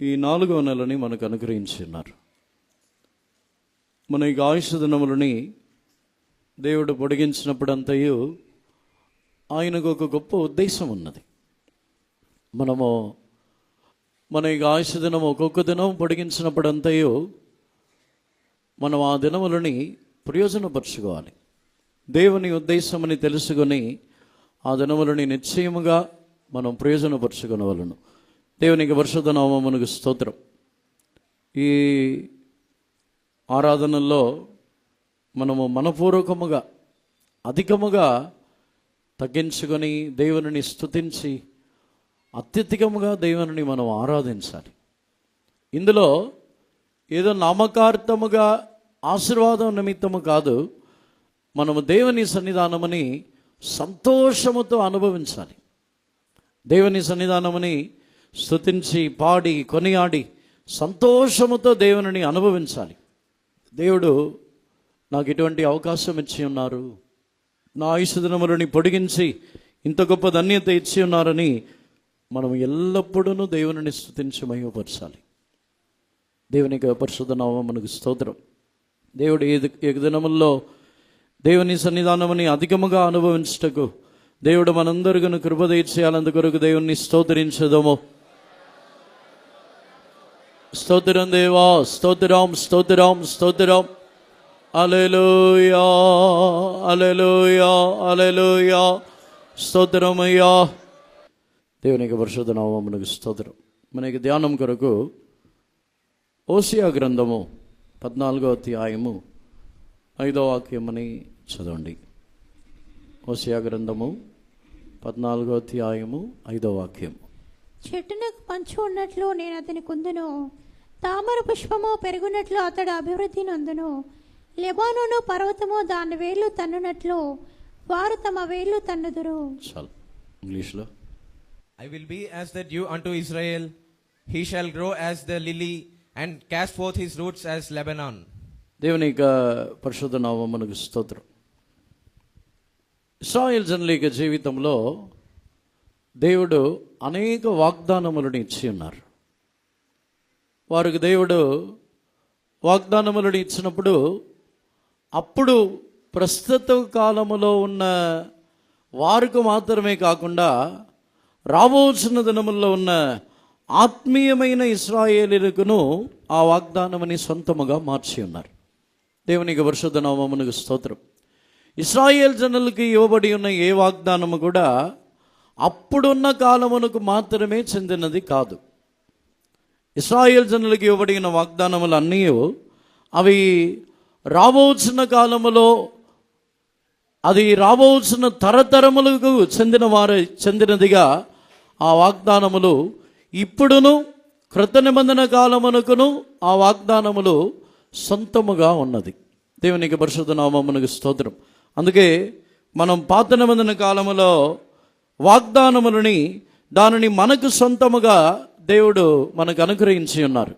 ఈ 4వ నెలని మనకు అనుగ్రహించి ఉన్నారు. మన ఈ ఆయుష్ దినములని దేవుడు పొడిగించినప్పుడంతయు ఆయనకు ఒక గొప్ప ఉద్దేశం ఉన్నది. మనము మన ఈ ఆయుష్ దినం ఒక్కొక్క దినం పొడిగించినప్పుడంతయు మనం ఆ దినములని ప్రయోజనపరచుకోవాలి. దేవుని ఉద్దేశమని తెలుసుకొని ఆ దినములని నిశ్చయముగా మనం ప్రయోజనపరచుకొనవలను. దేవునికి పరిశుద్ధ నామమునకు స్తోత్రం. ఈ ఆరాధనల్లో మనము మనపూర్వకముగా అధికముగా తగ్గించుకొని దేవుని స్తుతించి అత్యధికముగా దేవుని మనం ఆరాధించాలి. ఇందులో ఏదో నామకార్థముగా ఆశీర్వాదం నిమిత్తము కాదు, మనము దేవుని సన్నిధానముని సంతోషముతో అనుభవించాలి. దేవుని సన్నిధానముని స్తుతించి పాడి కొనియాడి సంతోషముతో దేవుని అనుభవించాలి. దేవుడు నాకు ఇటువంటి అవకాశం ఇచ్చి ఉన్నారు, నా ఆయుష్షు దినములని పొడిగించి ఇంత గొప్ప ధన్యత ఇచ్చి ఉన్నారని మనం ఎల్లప్పుడూ దేవుని స్తుతించి మహిమపరచాలి. దేవునికి పరిశుద్ధ నామమునకు స్తోత్రం. దేవుడు ఈ దినముల్లో దేవుని సన్నిధానముని అధికముగా అనుభవించుటకు దేవుడు మనందరికీ కృప దయచేయాలందుకొరకు దేవుని స్తోత్రించదము. స్తోత్రం దేవా, స్తోత్రం స్తోత్రం స్తోత్రం. హల్లెలూయా హల్లెలూయా హల్లెలూయా. స్తోత్రమయ్యా. దేవునికి పరిశుద్ధ నామమునకు స్తోత్రం. మనకి ధ్యానం కొరకు హోషేయ గ్రంథము 14వ అధ్యాయము 5వ వాక్యమని చదవండి. హోషేయ గ్రంథము 14వ అధ్యాయము 5వ వాక్యం. చెట్టునకు పంచు ఉన్నట్లు నేను అతని కుందును, తామర పుష్పము పెరుగునట్లు అతడు అభివృద్ధి నందును. లెబానోను పర్వతము దాని వేళ్ళు తన్నునట్లు వారు తమ వేళ్ళు తన్నుదురు. చాలు. ఇంగ్లీష్లో. I will be as the dew unto Israel, he shall grow as the lily and cast forth his roots as Lebanon. దేవుని పరిశుద్ధ నామమునకు స్తోత్రం. ఇశ్రాయేల్ జనుల జీవితంలో దేవుడు అనేక వాగ్దానములను ఇచ్చి ఉన్నారు. వారికి దేవుడు వాగ్దానములను ఇచ్చినప్పుడు అప్పుడు ప్రస్తుత కాలములో ఉన్న వారికి మాత్రమే కాకుండా రాబోతున్న దినముల్లో ఉన్న ఆత్మీయమైన ఇశ్రాయేలీయులకును ఆ వాగ్దానముని సొంతముగా మార్చి ఉన్నారు. దేవునికి పరిశుద్ధ నామమునకు స్తోత్రం. ఇశ్రాయేల్ జనులకి ఇవ్వబడి ఉన్న ఏ వాగ్దానము కూడా అప్పుడున్న కాలమునకు మాత్రమే చెందినది కాదు. ఇశ్రాయేల్ జనులకి ఇవ్వబడిన వాగ్దానములు అన్నీ అవి రాబోతున్న కాలములో అది రాబోతున్న తరతరములకు చెందినదిగా ఆ వాగ్దానములు ఇప్పుడును కృత నిబంధన కాలమునకును ఆ వాగ్దానములు సొంతముగా ఉన్నది. దేవునికి పరిశుద్ధ నామమునకు స్తోత్రం. అందుకే మనం పాత నిబంధన కాలములో వాగ్దానములని దానిని మనకు సొంతముగా దేవుడు మనకు అనుగ్రహించి ఉన్నారు.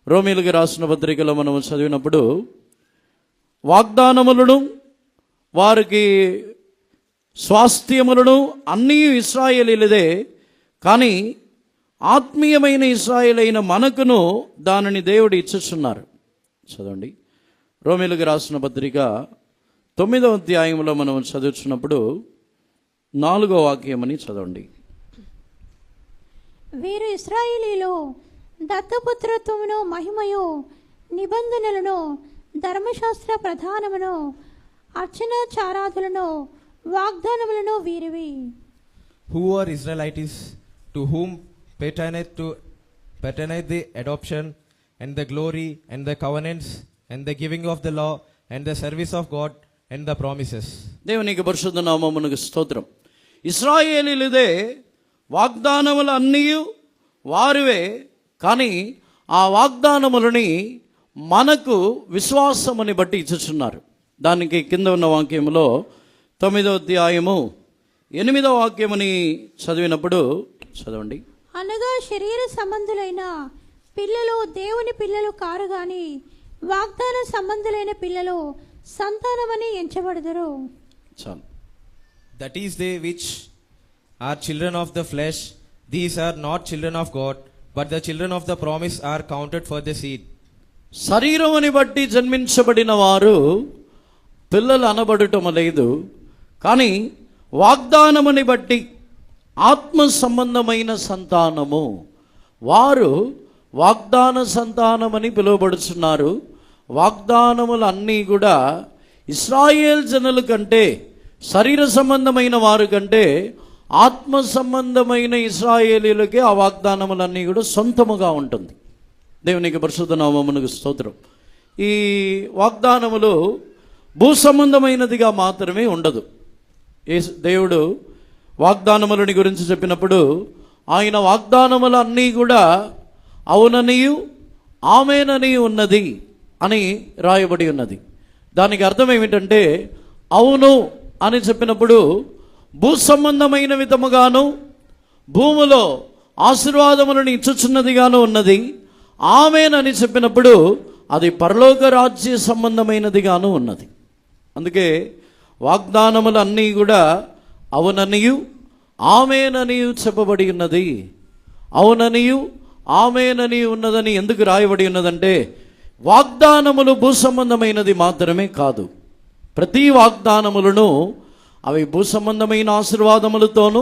రోమీయులకు రాసిన పత్రికలో మనం చదివినప్పుడు వాగ్దానములను వారికి స్వాస్థ్యములను అన్నీ ఇశ్రాయేలీయులదే, కానీ ఆత్మీయమైన ఇశ్రాయేలైన మనకును దానిని దేవుడు ఇచ్చుచున్నారు. చదవండి. రోమీయులకు రాసిన పత్రిక 9వ అధ్యాయంలో మనం చదువుతున్నప్పుడు 4వ వాక్యమని చదవండి. వీరు ఇశ్రాయేలీయులు దత్తపుత్రత్వమును మహిమయు నిబంధనలను ధర్మశాస్త్ర ప్రధానమును అర్చనాచారాదులను వాగ్దానములను వీరివి. Who are Israelites, to whom pertaineth the adoption and the glory and the covenants and the giving of the law and the service of God and the promises. దేవునికి పరిశుద్ధ నామమునకు స్తోత్రం. ఇశ్రాయేలీయులదే వాగ్దానములు అన్నీ వారివే, కానీ ఆ వాగ్దానములని మనకు విశ్వాసముని బట్టి ఇచ్చుచున్నారు. దానికి కింద ఉన్న వాక్యములో 9వ అధ్యాయము 8వ వాక్యముని చదివినప్పుడు చదవండి. అనగా శరీర సంబంధులైన పిల్లలు దేవుని పిల్లలు కారు గాని వాగ్దాన సంబంధులైన పిల్లలు సంతానమని ఎంచబడదురు. చాలు. That is they which are children of the flesh, these are not children of God, but the children of the promise are counted for the seed. శరీరముని బట్టి జన్మించబడిన వారు పిల్లలు అనబడటం లేదు, కానీ వాగ్దానముని బట్టి ఆత్మ సంబంధమైన సంతానము వారు వాగ్దాన సంతానమని పిలువబడుచున్నారు. వాగ్దానములు అన్నీ కూడా ఇశ్రాయేల్ జనుల కంటే, శరీర సంబంధమైన వారి కంటే ఆత్మ సంబంధమైన ఇశ్రాయేలీలకే ఆ వాగ్దానములన్నీ కూడా సొంతముగా ఉంటుంది. దేవునికి పరిశుద్ధ నామమునకు స్తోత్రం. ఈ వాగ్దానములు భూ సంబంధమైనదిగా మాత్రమే ఉండదు. దేవుడు వాగ్దానములని గురించి చెప్పినప్పుడు ఆయన వాగ్దానములు అన్నీ కూడా అవుననియు ఆమేనని ఉన్నది అని రాయబడి ఉన్నది. దానికి అర్థం ఏమిటంటే, అవును అని చెప్పినప్పుడు భూ సంబంధమైన విధముగాను భూమిలో ఆశీర్వాదములను ఇచ్చుచున్నదిగాను ఉన్నది. ఆమేనని చెప్పినప్పుడు అది పరలోక రాజ్య సంబంధమైనదిగాను ఉన్నది. అందుకే వాగ్దానములు అన్నీ కూడా అవుననియు ఆమేననియు చెప్పబడి ఉన్నది. అవుననియు ఆమేనని ఉన్నదని ఎందుకు రాయబడి ఉన్నదంటే, వాగ్దానములు భూ సంబంధమైనది మాత్రమే కాదు. ప్రతి వాగ్దానములను అవి భూ సంబంధమైన ఆశీర్వాదములతోనూ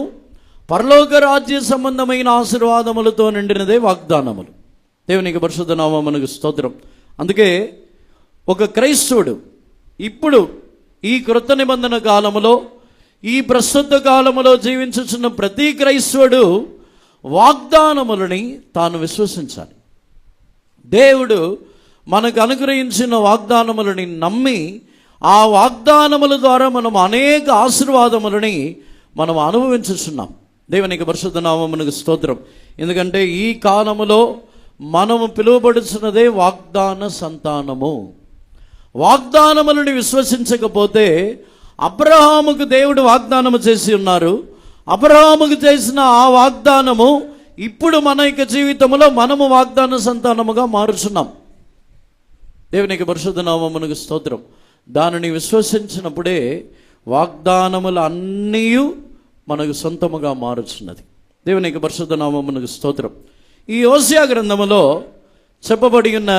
పరలోక రాజ్య సంబంధమైన ఆశీర్వాదములతో నిండినదే వాగ్దానములు. దేవునికి పరిశుద్ధ నామమునకు స్తోత్రం. అందుకే ఒక క్రైస్తవుడు ఇప్పుడు ఈ కృత నిబంధన కాలములో, ఈ ప్రస్తుత కాలములో జీవించుచున్న ప్రతి క్రైస్తవుడు వాగ్దానములని తాను విశ్వసించాలి. దేవుడు మనకు అనుగ్రహించిన వాగ్దానములని నమ్మి ఆ వాగ్దానముల ద్వారా మనం అనేక ఆశీర్వాదములని మనం అనుభవించుచున్నాం. దేవునికి పరిశుద్ధ నామమునకు స్తోత్రం. ఎందుకంటే ఈ కాలములో మనము పిలువబడుచున్నదే వాగ్దాన సంతానము. వాగ్దానములను విశ్వసించకపోతే, అబ్రహాముకు దేవుడు వాగ్దానము చేసి ఉన్నారు, అబ్రహాముకు చేసిన ఆ వాగ్దానము ఇప్పుడు మన యొక్క జీవితంలో మనము వాగ్దాన సంతానముగా మారుచున్నాం. దేవునికి పరిశుద్ధ నామమునకు స్తోత్రం. దానిని విశ్వసించినప్పుడే వాగ్దానములు అన్నీ మనకు సొంతముగా మారుచున్నది. దేవునికి పరిశుద్ధ నామమునకు స్తోత్రం. ఈ హోషేయ గ్రంథములో చెప్పబడి ఉన్న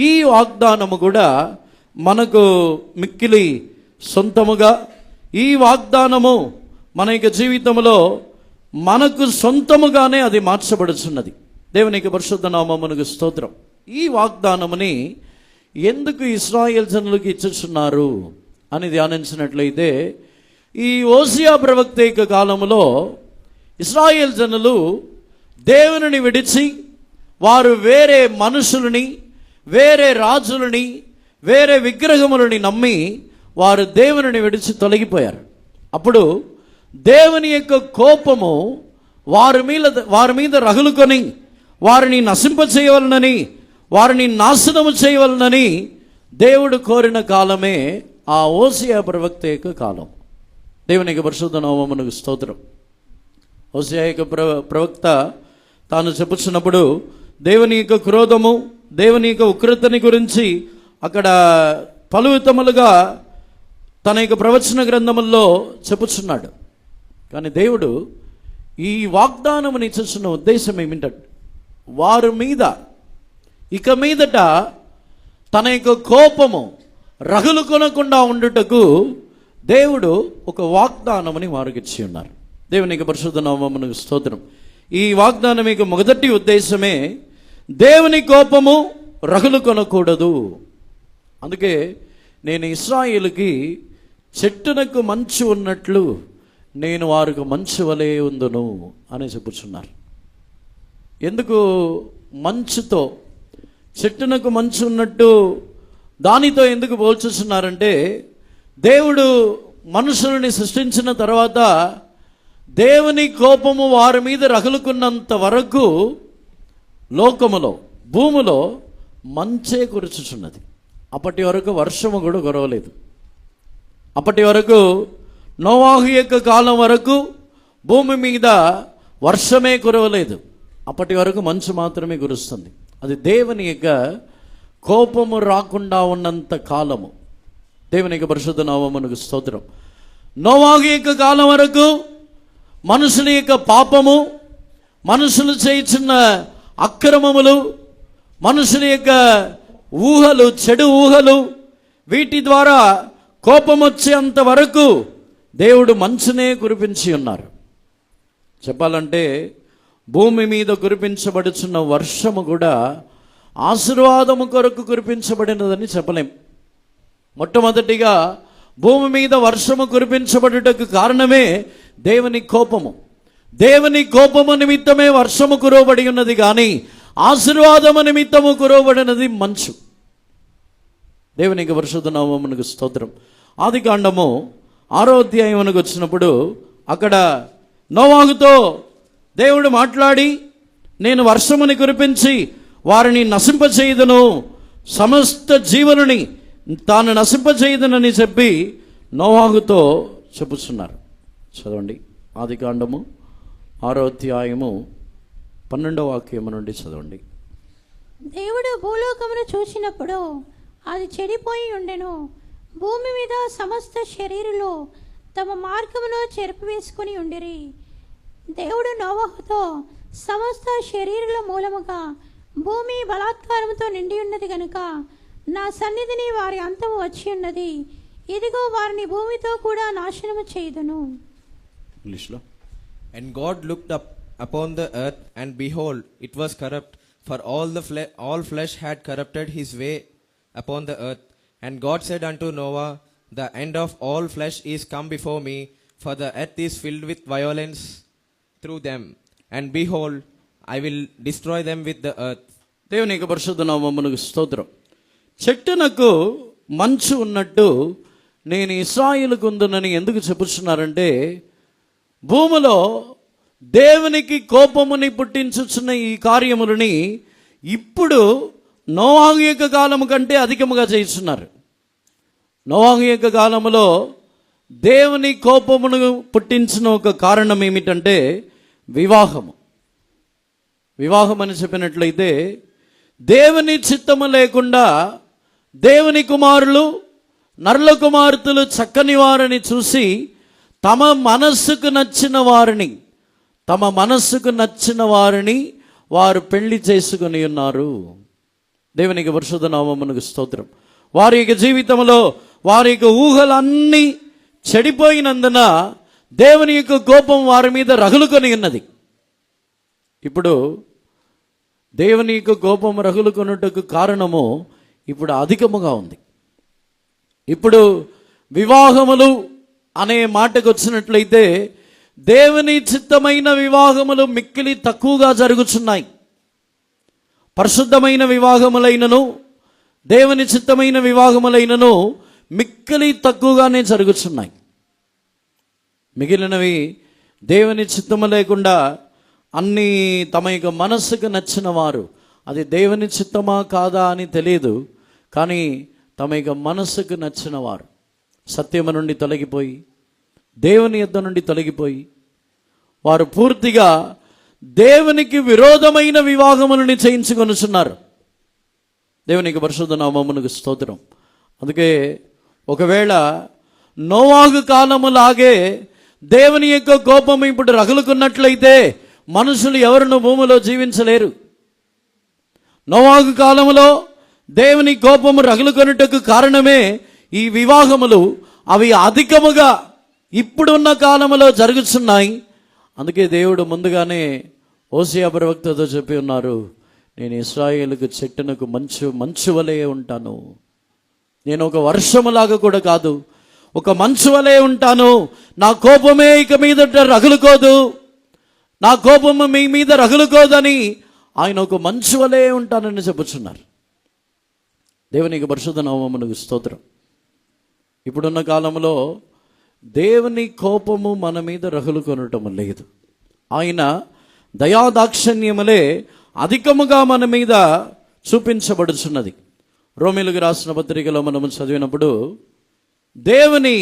ఈ వాగ్దానము కూడా మనకు మిక్కిలి సొంతముగా, ఈ వాగ్దానము మన యొక్క జీవితంలో మనకు సొంతముగానే అది మార్చబడుచున్నది. దేవునికి పరిశుద్ధ నామమునకు స్తోత్రం. ఈ వాగ్దానముని ఎందుకు ఇశ్రాయేల్ జనులకు ఇచ్చుచున్నారు అని ధ్యానించినట్లయితే, ఈ హోషేయ ప్రవక్త యొక్క కాలములో ఇశ్రాయేల్ జనులు దేవునిని విడిచి వారు వేరే మనుషులని, వేరే రాజులని, వేరే విగ్రహములని నమ్మి వారు దేవునిని విడిచి తొలగిపోయారు. అప్పుడు దేవుని యొక్క కోపము వారి మీద రగులుకొని వారిని నశింపచేయవలనని, వారిని నాశనము చేయవలనని దేవుడు కోరిన కాలమే ఆ హోషేయ ప్రవక్త యొక్క కాలం. దేవునికి పరిశుద్ధ నామమునకు స్తోత్రం. హోషేయ యొక్క ప్రవక్త తాను చెప్పుచున్నప్పుడు దేవుని యొక్క క్రోధము, దేవుని యొక్క ఉగ్రతని గురించి అక్కడ పలు విధములుగా తన యొక్క ప్రవచన గ్రంథముల్లో చెప్పుచున్నాడు. కానీ దేవుడు ఈ వాగ్దానముని ఇచ్చుచున్న ఉద్దేశం ఏమిటంటే, వారి మీద ఇక మీదట తన యొక్క కోపము రగులు కొనకుండా ఉండుటకు దేవుడు ఒక వాగ్దానముని వారికిచ్చి ఉన్నారు. దేవునికి పరిశుద్ధ నామమునకు స్తోత్రం. ఈ వాగ్దానం యొక్క మొదటి ఉద్దేశమే దేవుని కోపము రగులు కొనకూడదు. అందుకే నేను ఇశ్రాయేలుకి చెట్టునకు మంచు ఉన్నట్లు నేను వారికి మంచు వలె ఉందును అని చెప్పుచున్నారు. ఎందుకు మంచుతో, చెట్టునకు మంచు ఉన్నట్టు దానితో ఎందుకు పోల్చుతున్నారంటే, దేవుడు మనుషులని సృష్టించిన తర్వాత దేవుని కోపము వారి మీద రగులుకున్నంత వరకు లోకములో, భూమిలో మంచే కురుచుచున్నది. అప్పటి వరకు వర్షము కూడా కురవలేదు. అప్పటి వరకు నోవాహు యొక్క కాలం వరకు భూమి మీద వర్షమే కురవలేదు. అప్పటి వరకు మంచు మాత్రమే కురుస్తుంది. అది దేవుని యొక్క కోపము రాకుండా ఉన్నంత కాలము. దేవుని యొక్క పరిశుద్ధ నామమునకు స్తోత్రం. నోవాహు యొక్క కాలం వరకు మనుషుల యొక్క పాపము, మనుషులు చేయుచున్న అక్రమములు, మనుషుల యొక్క ఊహలు, చెడు ఊహలు, వీటి ద్వారా కోపం వచ్చేంత వరకు దేవుడు మంచునే కురిపించి ఉన్నారు. చెప్పాలంటే భూమి మీద కురిపించబడుచున్న వర్షము కూడా ఆశీర్వాదము కొరకు కురిపించబడినదని చెప్పలేం. మొట్టమొదటిగా భూమి మీద వర్షము కురిపించబడుటకు కారణమే దేవుని కోపము. దేవుని కోపము నిమిత్తమే వర్షము కురవబడి ఉన్నది, కానీ ఆశీర్వాదము నిమిత్తము కురవబడినది మంచు. దేవునికి పరిశుద్ధ నామమునకు స్తోత్రం. ఆదికాండము 6వ అధ్యాయమునకు వచ్చినప్పుడు అక్కడ నోవాహుతో దేవుడు మాట్లాడి, నేను వర్షముని కురిపించి వారిని నశింపచేయుదును, సమస్త జీవులని తాను నశింపచేయుదునని చెప్పి నోవాహుతో చెప్పుచున్నారు. చదవండి, ఆదికాండము 6వ అధ్యాయము 12వ వాక్యము నుండి చదవండి. దేవుడు భూలోకమును చూసినప్పుడు అది చెడిపోయి ఉండెను. భూమి మీద సమస్త శరీరులు తమ మార్గమును చెరిపివేసుకుని ఉండిరి. దేవుడు నోవహుతో, సమస్త శరీరుల మూలముగా భూమి బలాత్కారముతో నిండి ఉన్నది గనుక నా సన్నిధిని వారి అంతము వచ్చి ఉన్నది. ఇదిగో వారిని భూమితో కూడా నాశనము చేయుదును. ఇంగ్లీష్లో. And God looked up upon the earth, and behold, it was corrupt, for all flesh had corrupted his way upon the earth. And God said unto Noah, the end of all flesh is come before me, for the earth is filled with violence through them. And behold, I will destroy them with the earth. దేవుని యొక్క పరిశుద్ధ నామమునకు స్తోత్రం. చెట్టునకు మంచు ఉన్నట్టు నేను ఇశ్రాయేలుకు ఉందునని ఎందుకు చెప్పుచున్నారంటే, భూమిలో దేవునికి కోపముని పుట్టించుచున్న ఈ కార్యములని ఇప్పుడు నోవాహు యొక్క కాలము కంటే అధికముగా చేస్తున్నారు. నోవాహు యొక్క కాలములో దేవుని కోపమును పుట్టించిన ఒక కారణం ఏమిటంటే వివాహము. వివాహం అని చెప్పినట్లయితే దేవుని చిత్తము లేకుండా దేవుని కుమారులు, నరుల కుమార్తెలు చక్కని వారిని చూసి తమ మనస్సుకు నచ్చిన వారిని వారు పెళ్లి చేసుకుని ఉన్నారు. దేవునికి పరిశుద్ధ నామమునకు స్తోత్రం. వారి యొక్క జీవితంలో వారి యొక్క ఊహలన్నీ చెడిపోయినందున దేవుని యొక్క కోపం వారి మీద రగులుకొని ఉన్నది. ఇప్పుడు దేవుని యొక్క కోపం రగులుకొనుటకు కారణము ఇప్పుడు అధికముగా ఉంది. ఇప్పుడు వివాహములు అనే మాటకు వచ్చినట్లయితే దేవుని చిత్తమైన వివాహములు మిక్కిలి తక్కువగా జరుగుతున్నాయి. పరిశుద్ధమైన వివాహములైనను దేవుని చిత్తమైన వివాహములైనను మిక్కిలి తక్కువగానే జరుగుతున్నాయి. మిగిలినవి దేవుని చిత్తము లేకుండా అన్నీ తమ యొక్క మనస్సుకు నచ్చిన వారు, అది దేవుని చిత్తమా కాదా అని తెలియదు, కానీ తమ యొక్క మనస్సుకు నచ్చిన వారు సత్యము నుండి తొలగిపోయి, దేవుని యొద్ద నుండి తొలగిపోయి, వారు పూర్తిగా దేవునికి విరోధమైన వివాహములను చేయించుకొనుచున్నారు. దేవునికి పరిశుద్ధ నామమునకు స్తోత్రం. అందుకే ఒకవేళ నోవాహు కాలములాగే దేవుని యొక్క కోపం ఇప్పుడు రగులుకున్నట్లయితే మనుషులు ఎవరును భూమిలో జీవించలేరు. నోవాహు కాలములో దేవుని కోపము రగులుకొనుటకు కారణమే ఈ వివాహములు. అవి అధికముగా ఇప్పుడున్న కాలములో జరుగుతున్నాయి. అందుకే దేవుడు ముందుగానే హోషేయ ప్రవక్తతో చెప్పి ఉన్నారు, నేను ఇశ్రాయేలుకు చెట్టునకు మంచు వలె ఉంటాను. నేను ఒక వర్షములాగా కూడా కాదు, ఒక మంచు వలె ఉంటాను. నా కోపమే ఇక మీదట రగులుకోదు, నా కోపము మీ మీద రగులుకోదని ఆయన ఒక మంచు వలె ఉంటానని చెప్పుచున్నారు. దేవునికి పరిశుద్ధ నామమునకు స్తోత్రం. ఇప్పుడున్న కాలంలో దేవుని కోపము మన మీద రగులుకొనటం లేదు. ఆయన దయాదాక్షిణ్యములే అధికముగా మన మీద చూపించబడుచున్నది. రోమీయులకు రాసిన పత్రికలో మనము చదివినప్పుడు దేవుని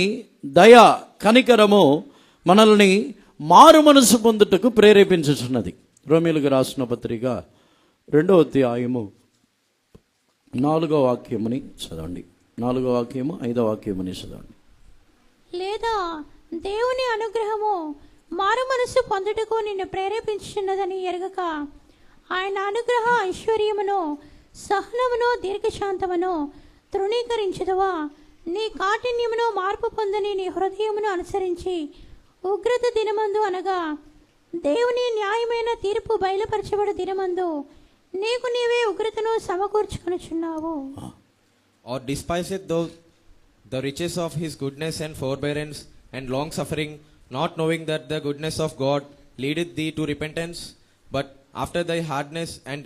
దయ కనికరము మనల్ని మారు మనసు పొందుటకు ప్రేరేపించుచున్నది. రోమీయులకు రాసిన పత్రిక 2వ అధ్యాయము 4వ వాక్యముని చదవండి. 4వ వాక్యము 5వ వాక్యముని చదవండి. లేదా దేవుని అనుగ్రహము మారు మనసు పొందుటకు నిన్ను ప్రేరేపించున్నదని ఎరగక ఆయన అనుగ్రహ ఐశ్వర్యమును సహనమును దీర్ఘశాంతమును తృణీకరించదువా? నీ కాఠిన్యమును మార్పు పొందని నీ హృదయమును అనుసరించి ఉగ్రత దినమందు అనగా దేవుని న్యాయమైన తీర్పు బయలుపరచబడు దినమందు నీకు నీవే ఉగ్రతను సమకూర్చుకొనుచున్నావు. Or despiseth thou the riches of his goodness and forbearance and long suffering, not knowing that the goodness of God leadeth thee to repentance, but after thy hardness and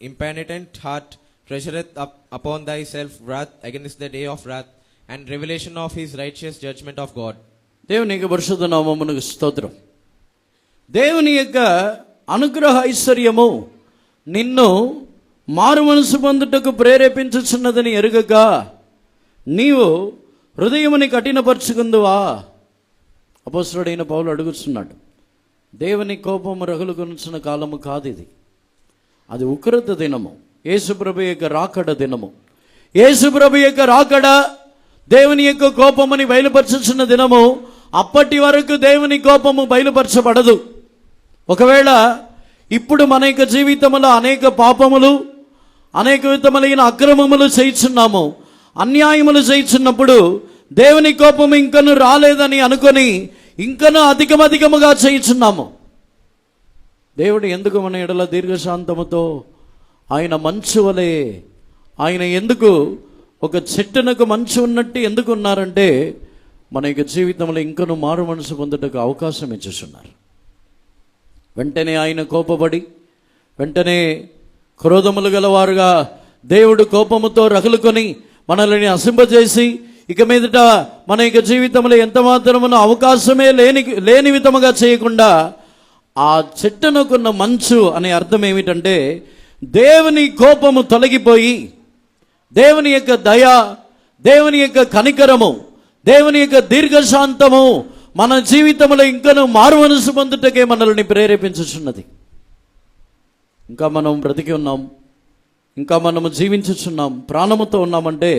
impenitent heart treasureth up upon thyself wrath against the day of wrath and revelation of his righteous judgment of God. దేవునికి పరిశుద్ధ నామమునకు స్తోత్రం. దేవుని యొక్క అనుగ్రహ ఐశ్వర్యము నిన్ను మారు మనసు పొందుటకు ప్రేరేపించుచున్నదని ఎరుగక నీవు హృదయముని కఠినపరుచుకుందువా? అపొస్తలుడైన పౌలు అడుగుతున్నాడు. దేవుని కోపము రగులుకొనుచున్న కాలము కాదు ఇది. అది ఉగ్రత దినము, యేసుప్రభు యొక్క రాకడ దినము. యేసుప్రభు యొక్క రాకడ దేవుని యొక్క కోపముని బయలుపరచుచున్న దినము. అప్పటి వరకు దేవుని కోపము బయలుపరచబడదు. ఒకవేళ ఇప్పుడు మన యొక్క జీవితంలో అనేక పాపములు, అనేక విధములైన అక్రమములు చేయుచున్నాము, అన్యాయములు చేయుచున్నప్పుడు దేవుని కోపము ఇంకను రాలేదని అనుకొని ఇంకను అధికముగా చేయుచున్నాము. దేవుడు ఎందుకు మన ఎడల దీర్ఘశాంతముతో, ఆయన మంచు వలె, ఆయన ఎందుకు ఒక చెట్టునకు మంచు ఉన్నట్టు ఎందుకు ఉన్నారంటే మన యొక్క జీవితంలో ఇంకను మారు మనసు పొందుటకు అవకాశం ఇచ్చేస్తున్నారు. వెంటనే ఆయన కోపపడి వెంటనే క్రోధములు గలవారుగా దేవుడు కోపముతో రగులుకొని మనల్ని అసింపజేసి ఇక మీదట మన యొక్క జీవితంలో ఎంత మాత్రమున అవకాశమే లేని విధముగా చేయకుండా ఆ చెట్టునకున్న మంచు అనే అర్థం ఏమిటంటే దేవుని కోపము తొలగిపోయి దేవుని యొక్క దయ, దేవుని యొక్క కనికరము, దేవుని యొక్క దీర్ఘశాంతము మన జీవితంలో ఇంకను మారు మనసు పొందుటకే మనల్ని ప్రేరేపించుచున్నది. ఇంకా మనం బ్రతికి ఉన్నాం, ఇంకా మనము జీవించుచున్నాం, ప్రాణముతో ఉన్నామంటే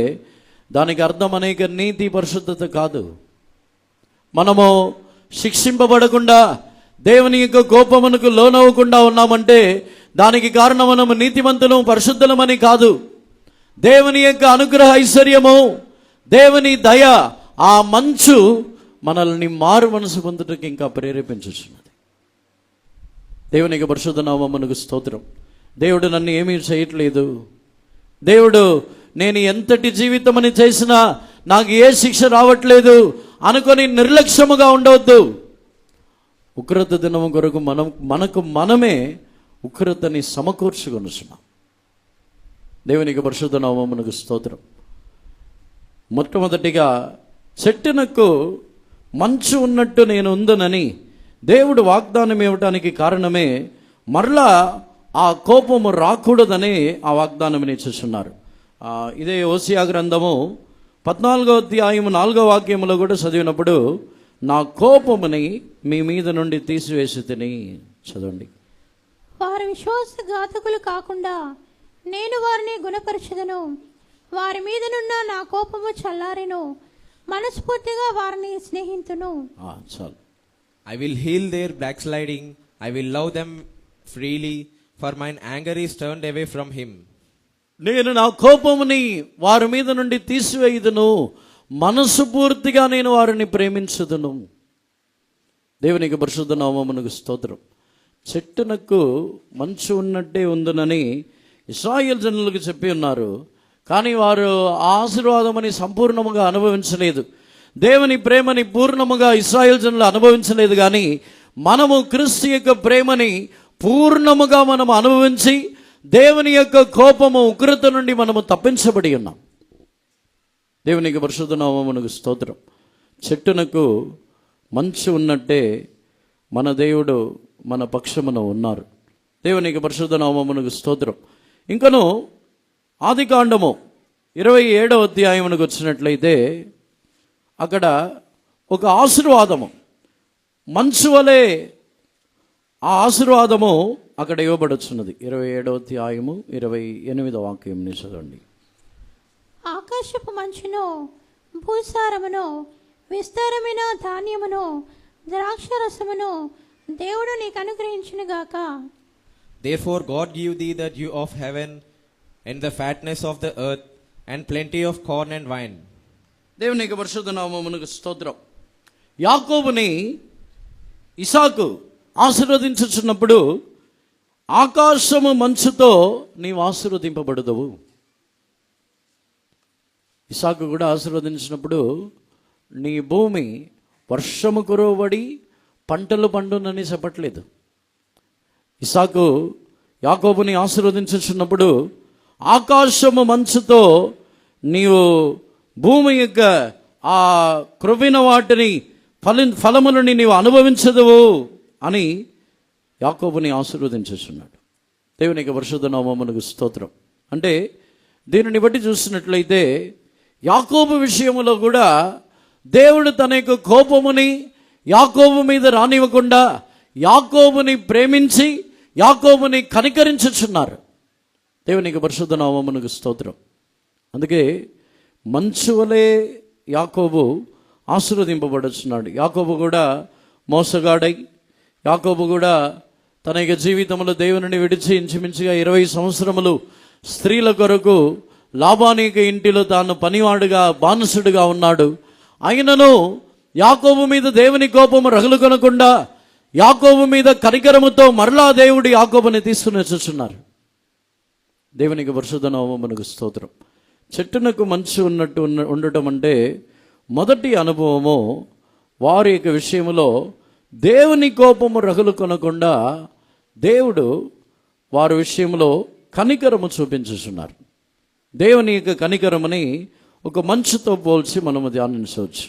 దానికి అర్థం అనేక నీతి పరిశుద్ధత కాదు. మనము శిక్షింపబడకుండా దేవుని యొక్క కోపమునకు లోనవ్వకుండా ఉన్నామంటే దానికి కారణం మనము నీతిమంతులు పరిశుద్ధులమని కాదు. దేవుని యొక్క అనుగ్రహ ఐశ్వర్యము, దేవుని దయ, ఆ మంచు మనల్ని మారు మనసు పొందుటకు ఇంకా ప్రేరేపించుచున్నది. దేవునికి పరిశుద్ధ నామమునకు స్తోత్రం. దేవుడు నన్ను ఏమీ చేయట్లేదు, దేవుడు నేను ఎంతటి జీవితం అని చేసినా నాకు ఏ శిక్ష రావట్లేదు అనుకొని నిర్లక్ష్యముగా ఉండవద్దు. ఉగ్రత దినము కొరకు మనకు మనమే ఉగ్రతని సమకూర్చుకొనుచున్నాం. దేవునికి పరిశుద్ధ నామమునకు స్తోత్రం. మొట్టమొదటిగా చెట్టునకు మంచు ఉన్నట్టు నేను ఉందనని దేవుడు వాగ్దానం ఇవ్వటానికి కారణమే మరలా ఆ కోపము రాకూడదని ఆ వాగ్దానం ఇచ్చేస్తున్నారు. ఇదే ఓసియా గ్రంథము 14వ అధ్యాయం 4వ వాక్యములో కూడా చదివినప్పుడు నా కోపముని మీ మీద నుండి తీసివేసి తిని చదవండి. వారు విశ్వాసఘాతకులు కాకుండా నేను వారిని గుణపరచదను, వారి మీదనున్న నా కోపము చల్లారెను, మనస్ఫూర్తిగా వారిని స్నేహితును. చాలు. I will heal their backsliding, I will love them freely, for mine anger is turned away from him. నేను నా కోపముని వారి మీద నుండి తీసివేయుదును, మనసు పూర్తిగా నేను వారిని ప్రేమించుదును. దేవునికి పరిశుద్ధ నామమునకు స్తోత్రం. చెట్టునకు మంచు ఉన్నట్టే ఉందనని ఇశ్రాయేలు జనులకు చెప్పి ఉన్నారు, కానీ వారు ఆ ఆశీర్వాదమని సంపూర్ణముగా అనుభవించలేదు. దేవుని ప్రేమని పూర్ణముగా ఇశ్రాయేలు జనులు అనుభవించలేదు. కానీ మనము క్రీస్తు యొక్క ప్రేమని పూర్ణముగా మనము అనుభవించి దేవుని యొక్క కోపము ఉగ్రత నుండి మనము తప్పించబడి ఉన్నాం. దేవునికి పరిశుద్ధ నామమునకు స్తోత్రం. చెట్టునకు మంచు ఉన్నట్టే మన దేవుడు మన పక్షమున ఉన్నారు. దేవునికి పరిశుద్ధ నామమునకు స్తోత్రం. ఇంకను ఆదికాండము 27వ అధ్యాయమునకు వచ్చినట్లయితే అక్కడ ఒక ఆశీర్వాదము మంచు వలె ఆ ఆశీర్వాదము అక్కడ ఇవ్వబడుచున్నది. 27వ అధ్యాయము 28వ వాక్యం చదవండి. ఆకాశపు మంచును, భూసారమును, విస్తారమైన ధాన్యమును, ద్రాక్షరసమును దేవుడు నీకు అనుగ్రహించును గాక. Therefore God give thee the dew of heaven and the fatness of the earth and plenty of corn and wine. దేవునికి పరిశుద్ధ నామమునకు స్తోత్రం. యాకోబుని ఇసాకు ఆశీర్వదించుచున్నప్పుడు ఆకాశము మంచుతో నీవు ఆశీర్వదింపబడదువు. ఇసాకు కూడా ఆశీర్వదించినప్పుడు నీ భూమి వర్షము కురవబడి పంటలు పండునని చెప్పట్లేదు. ఇసాకు యాకోబుని ఆశీర్వదించుచున్నప్పుడు ఆకాశము మంచుతో నీవు భూమి యొక్క ఆ క్రొవ్విన వాటిని ఫలములని నీవు అనుభవించదువు అని యాకోబుని ఆశీర్వదించుచున్నాడు. దేవునికి పరిశుద్ధ నామమునకు స్తోత్రం. అంటే దీనిని బట్టి చూసినట్లయితే యాకోబు విషయంలో కూడా దేవుడు తన యొక్క కోపముని యాకోబు మీద రానివ్వకుండా యాకోబుని ప్రేమించి యాకోబుని కనికరించుచున్నారు. దేవునికి పరిశుద్ధ నామమునకు స్తోత్రం. అందుకే మంచు వలె యాకోబు ఆశీర్వదింపబడుచున్నాడు. యాకోబు కూడా మోసగాడై యాకోబు కూడా తన యొక్క జీవితంలో దేవుని విడిచి ఇంచుమించుగా 20 సంవత్సరములు స్త్రీల కొరకు లాబానీ ఇంటిలో తాను పనివాడుగా బానిసుడిగా ఉన్నాడు. అయినను యాకోబు మీద దేవుని కోపము రగులుకొనకుండా యాకోబు మీద కనికరముతో మరలా దేవుడు యాకోబుని తీసుకుని వచ్చుచున్నారు. దేవునికి పరిశుద్ధ నామమునకు స్తోత్రం. చెట్టునకు మంచు ఉన్నట్టు ఉండటం అంటే మొదటి అనుభవము వారి యొక్క విషయంలో దేవుని కోపము రగులు కొనకుండా దేవుడు వారి విషయంలో కనికరము చూపించుచున్నారు. దేవుని యొక్క కనికరముని ఒక మంచుతో పోల్చి మనము ధ్యానించవచ్చు.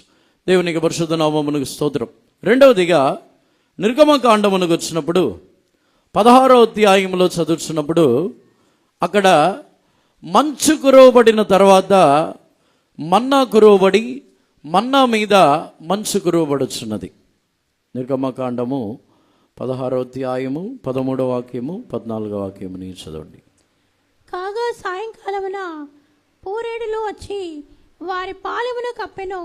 దేవునికి పరిశుద్ధ నామమునకు స్తోత్రం. రెండవదిగా నిర్గమకాండమునకు వచ్చినప్పుడు 16వ అధ్యాయంలో చదువుతున్నప్పుడు అక్కడ మంచు కురవబడిన తర్వాత మన్నా కురవబడి మన్నా మీద మంచు కురవబడుచున్నది. నిర్గమకాండము 16వ అధ్యాయము 13వ వాక్యము 14వ వాక్యము నీ చదవండి. కాగా సాయంకాలమున పూరేడులు వచ్చి వారి పాలెమును కప్పెను.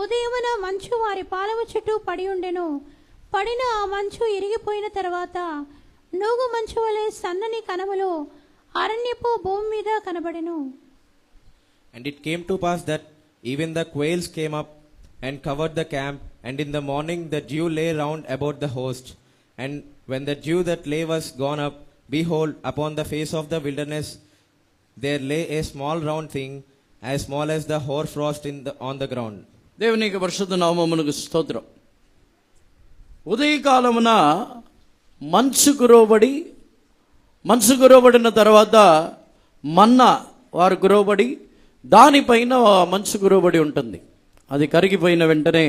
ఉదయమున మంచు వారి పాలెము చుట్టూ పడి ఉండెను. పడిన ఆ మంచు ఇరిగిపోయిన తర్వాత నూగు మంచు వలె సన్నని కణములు అరణ్యపు భూమి మీద కనబడెను. And it came to pass that even the quails came up and covered the camp, and in the morning the dew lay round about the host. And when the dew that lay was gone up, behold, upon the face of the wilderness there lay a small round thing, as small as the hoarfrost on the ground. దేవునికి పరిశుద్ధ నామమునకు స్తోత్రం. ఉదయకాలమున మంచు కురవబడిన తర్వాత మన్నా వారు కురవబడి దానిపైన మంచు కురవబడి ఉంటుంది. అది కరిగిపోయిన వెంటనే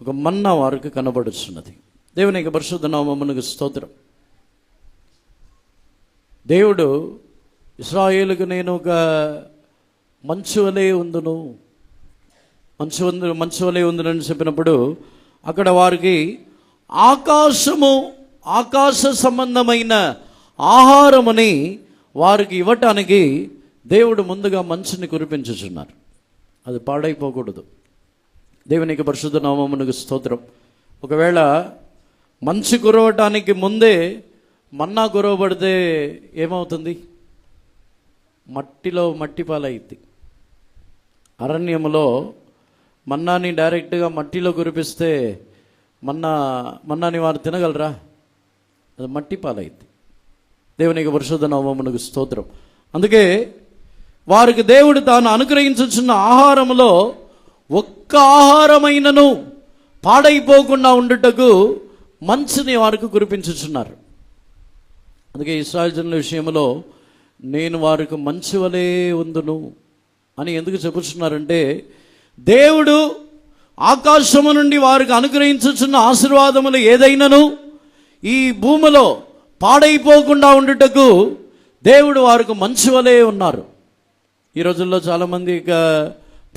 ఒక మన్నా వారికి కనబడుచున్నది. దేవునికి పరిశుద్ధ నామమునకు స్తోత్రం. దేవుడు ఇశ్రాయేలుకు నేను ఒక మంచు వలె ఉందును అని చెప్పినప్పుడు అక్కడ వారికి ఆకాశ సంబంధమైన ఆహారముని వారికి ఇవ్వటానికి దేవుడు ముందుగా మంచుని కురిపించుచున్నారు. అది పాడైపోకూడదు. దేవునికి పరిశుద్ధ నామమునకు స్తోత్రం. ఒకవేళ మంచు కురవటానికి ముందే మన్నా కురవబడితే ఏమవుతుంది? మట్టిలో మట్టి పాలైద్ది. అరణ్యములో మన్నాని డైరెక్ట్గా మట్టిలో కురిపిస్తే మన్నాని వారు తినగలరా? అది మట్టి పాలైద్ది. దేవునికి పరిశుద్ధ నామమునకు స్తోత్రం. అందుకే వారికి దేవుడు తాను అనుగ్రహించుచున్న ఆహారములో ఒక్క ఆహారమైనను పాడైపోకుండా ఉండుటకు మంచుని వారికి కురిపించుచున్నారు. అందుకే ఇశ్రాయేలు జనుల విషయంలో నేను వారికి మంచు వలె ఉందును అని ఎందుకు చెప్పుచున్నారంటే దేవుడు ఆకాశము నుండి వారికి అనుగ్రహించుచున్న ఆశీర్వాదములు ఏదైనాను ఈ భూమిలో పాడైపోకుండా ఉండుటకు దేవుడు వారికి మంచు వలె ఉన్నారు. ఈ రోజుల్లో చాలామంది ఇక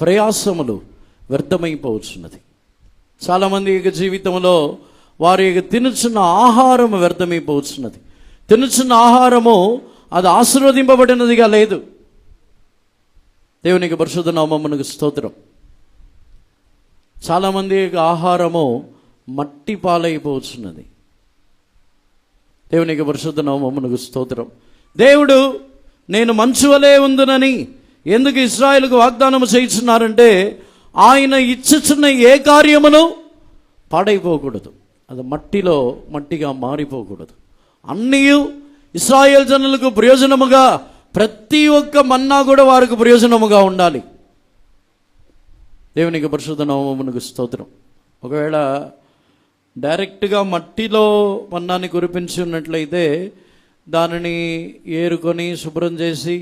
ప్రయాసములు వ్యర్థమైపోవచ్చున్నది. చాలామంది ఇక జీవితంలో వారి తినుచున్న ఆహారం వ్యర్థమైపోవచ్చున్నది. తినుచున్న ఆహారము అది ఆశీర్వదింపబడినదిగా లేదు. దేవునికి పరిశుద్ధ నామమునకు స్తోత్రం. చాలామంది ఆహారము మట్టి పాలైపోవచ్చున్నది. దేవునికి పరిశుద్ధ నామమునకు స్తోత్రం. దేవుడు నేను మంచు వలె ఉందునని ఎందుకు ఇశ్రాయేలుకు వాగ్దానం చేయించున్నారంటే, ఆయన ఇచ్చుచున్న ఏ కార్యమును పాడైపోకూడదు, అది మట్టిగా మారిపోకూడదు. అన్నీ ఇశ్రాయేల్ జనులకు ప్రయోజనముగా, ప్రతి ఒక్క మన్నా కూడా వారికి ప్రయోజనముగా ఉండాలి. దేవునికి పరిశుద్ధ నామమునకు స్తోత్రం. ఒకవేళ డైరెక్ట్గా మట్టిలో మన్నాన్ని కురిపించి ఉన్నట్లయితే దానిని ఏరుకొని శుభ్రం చేసి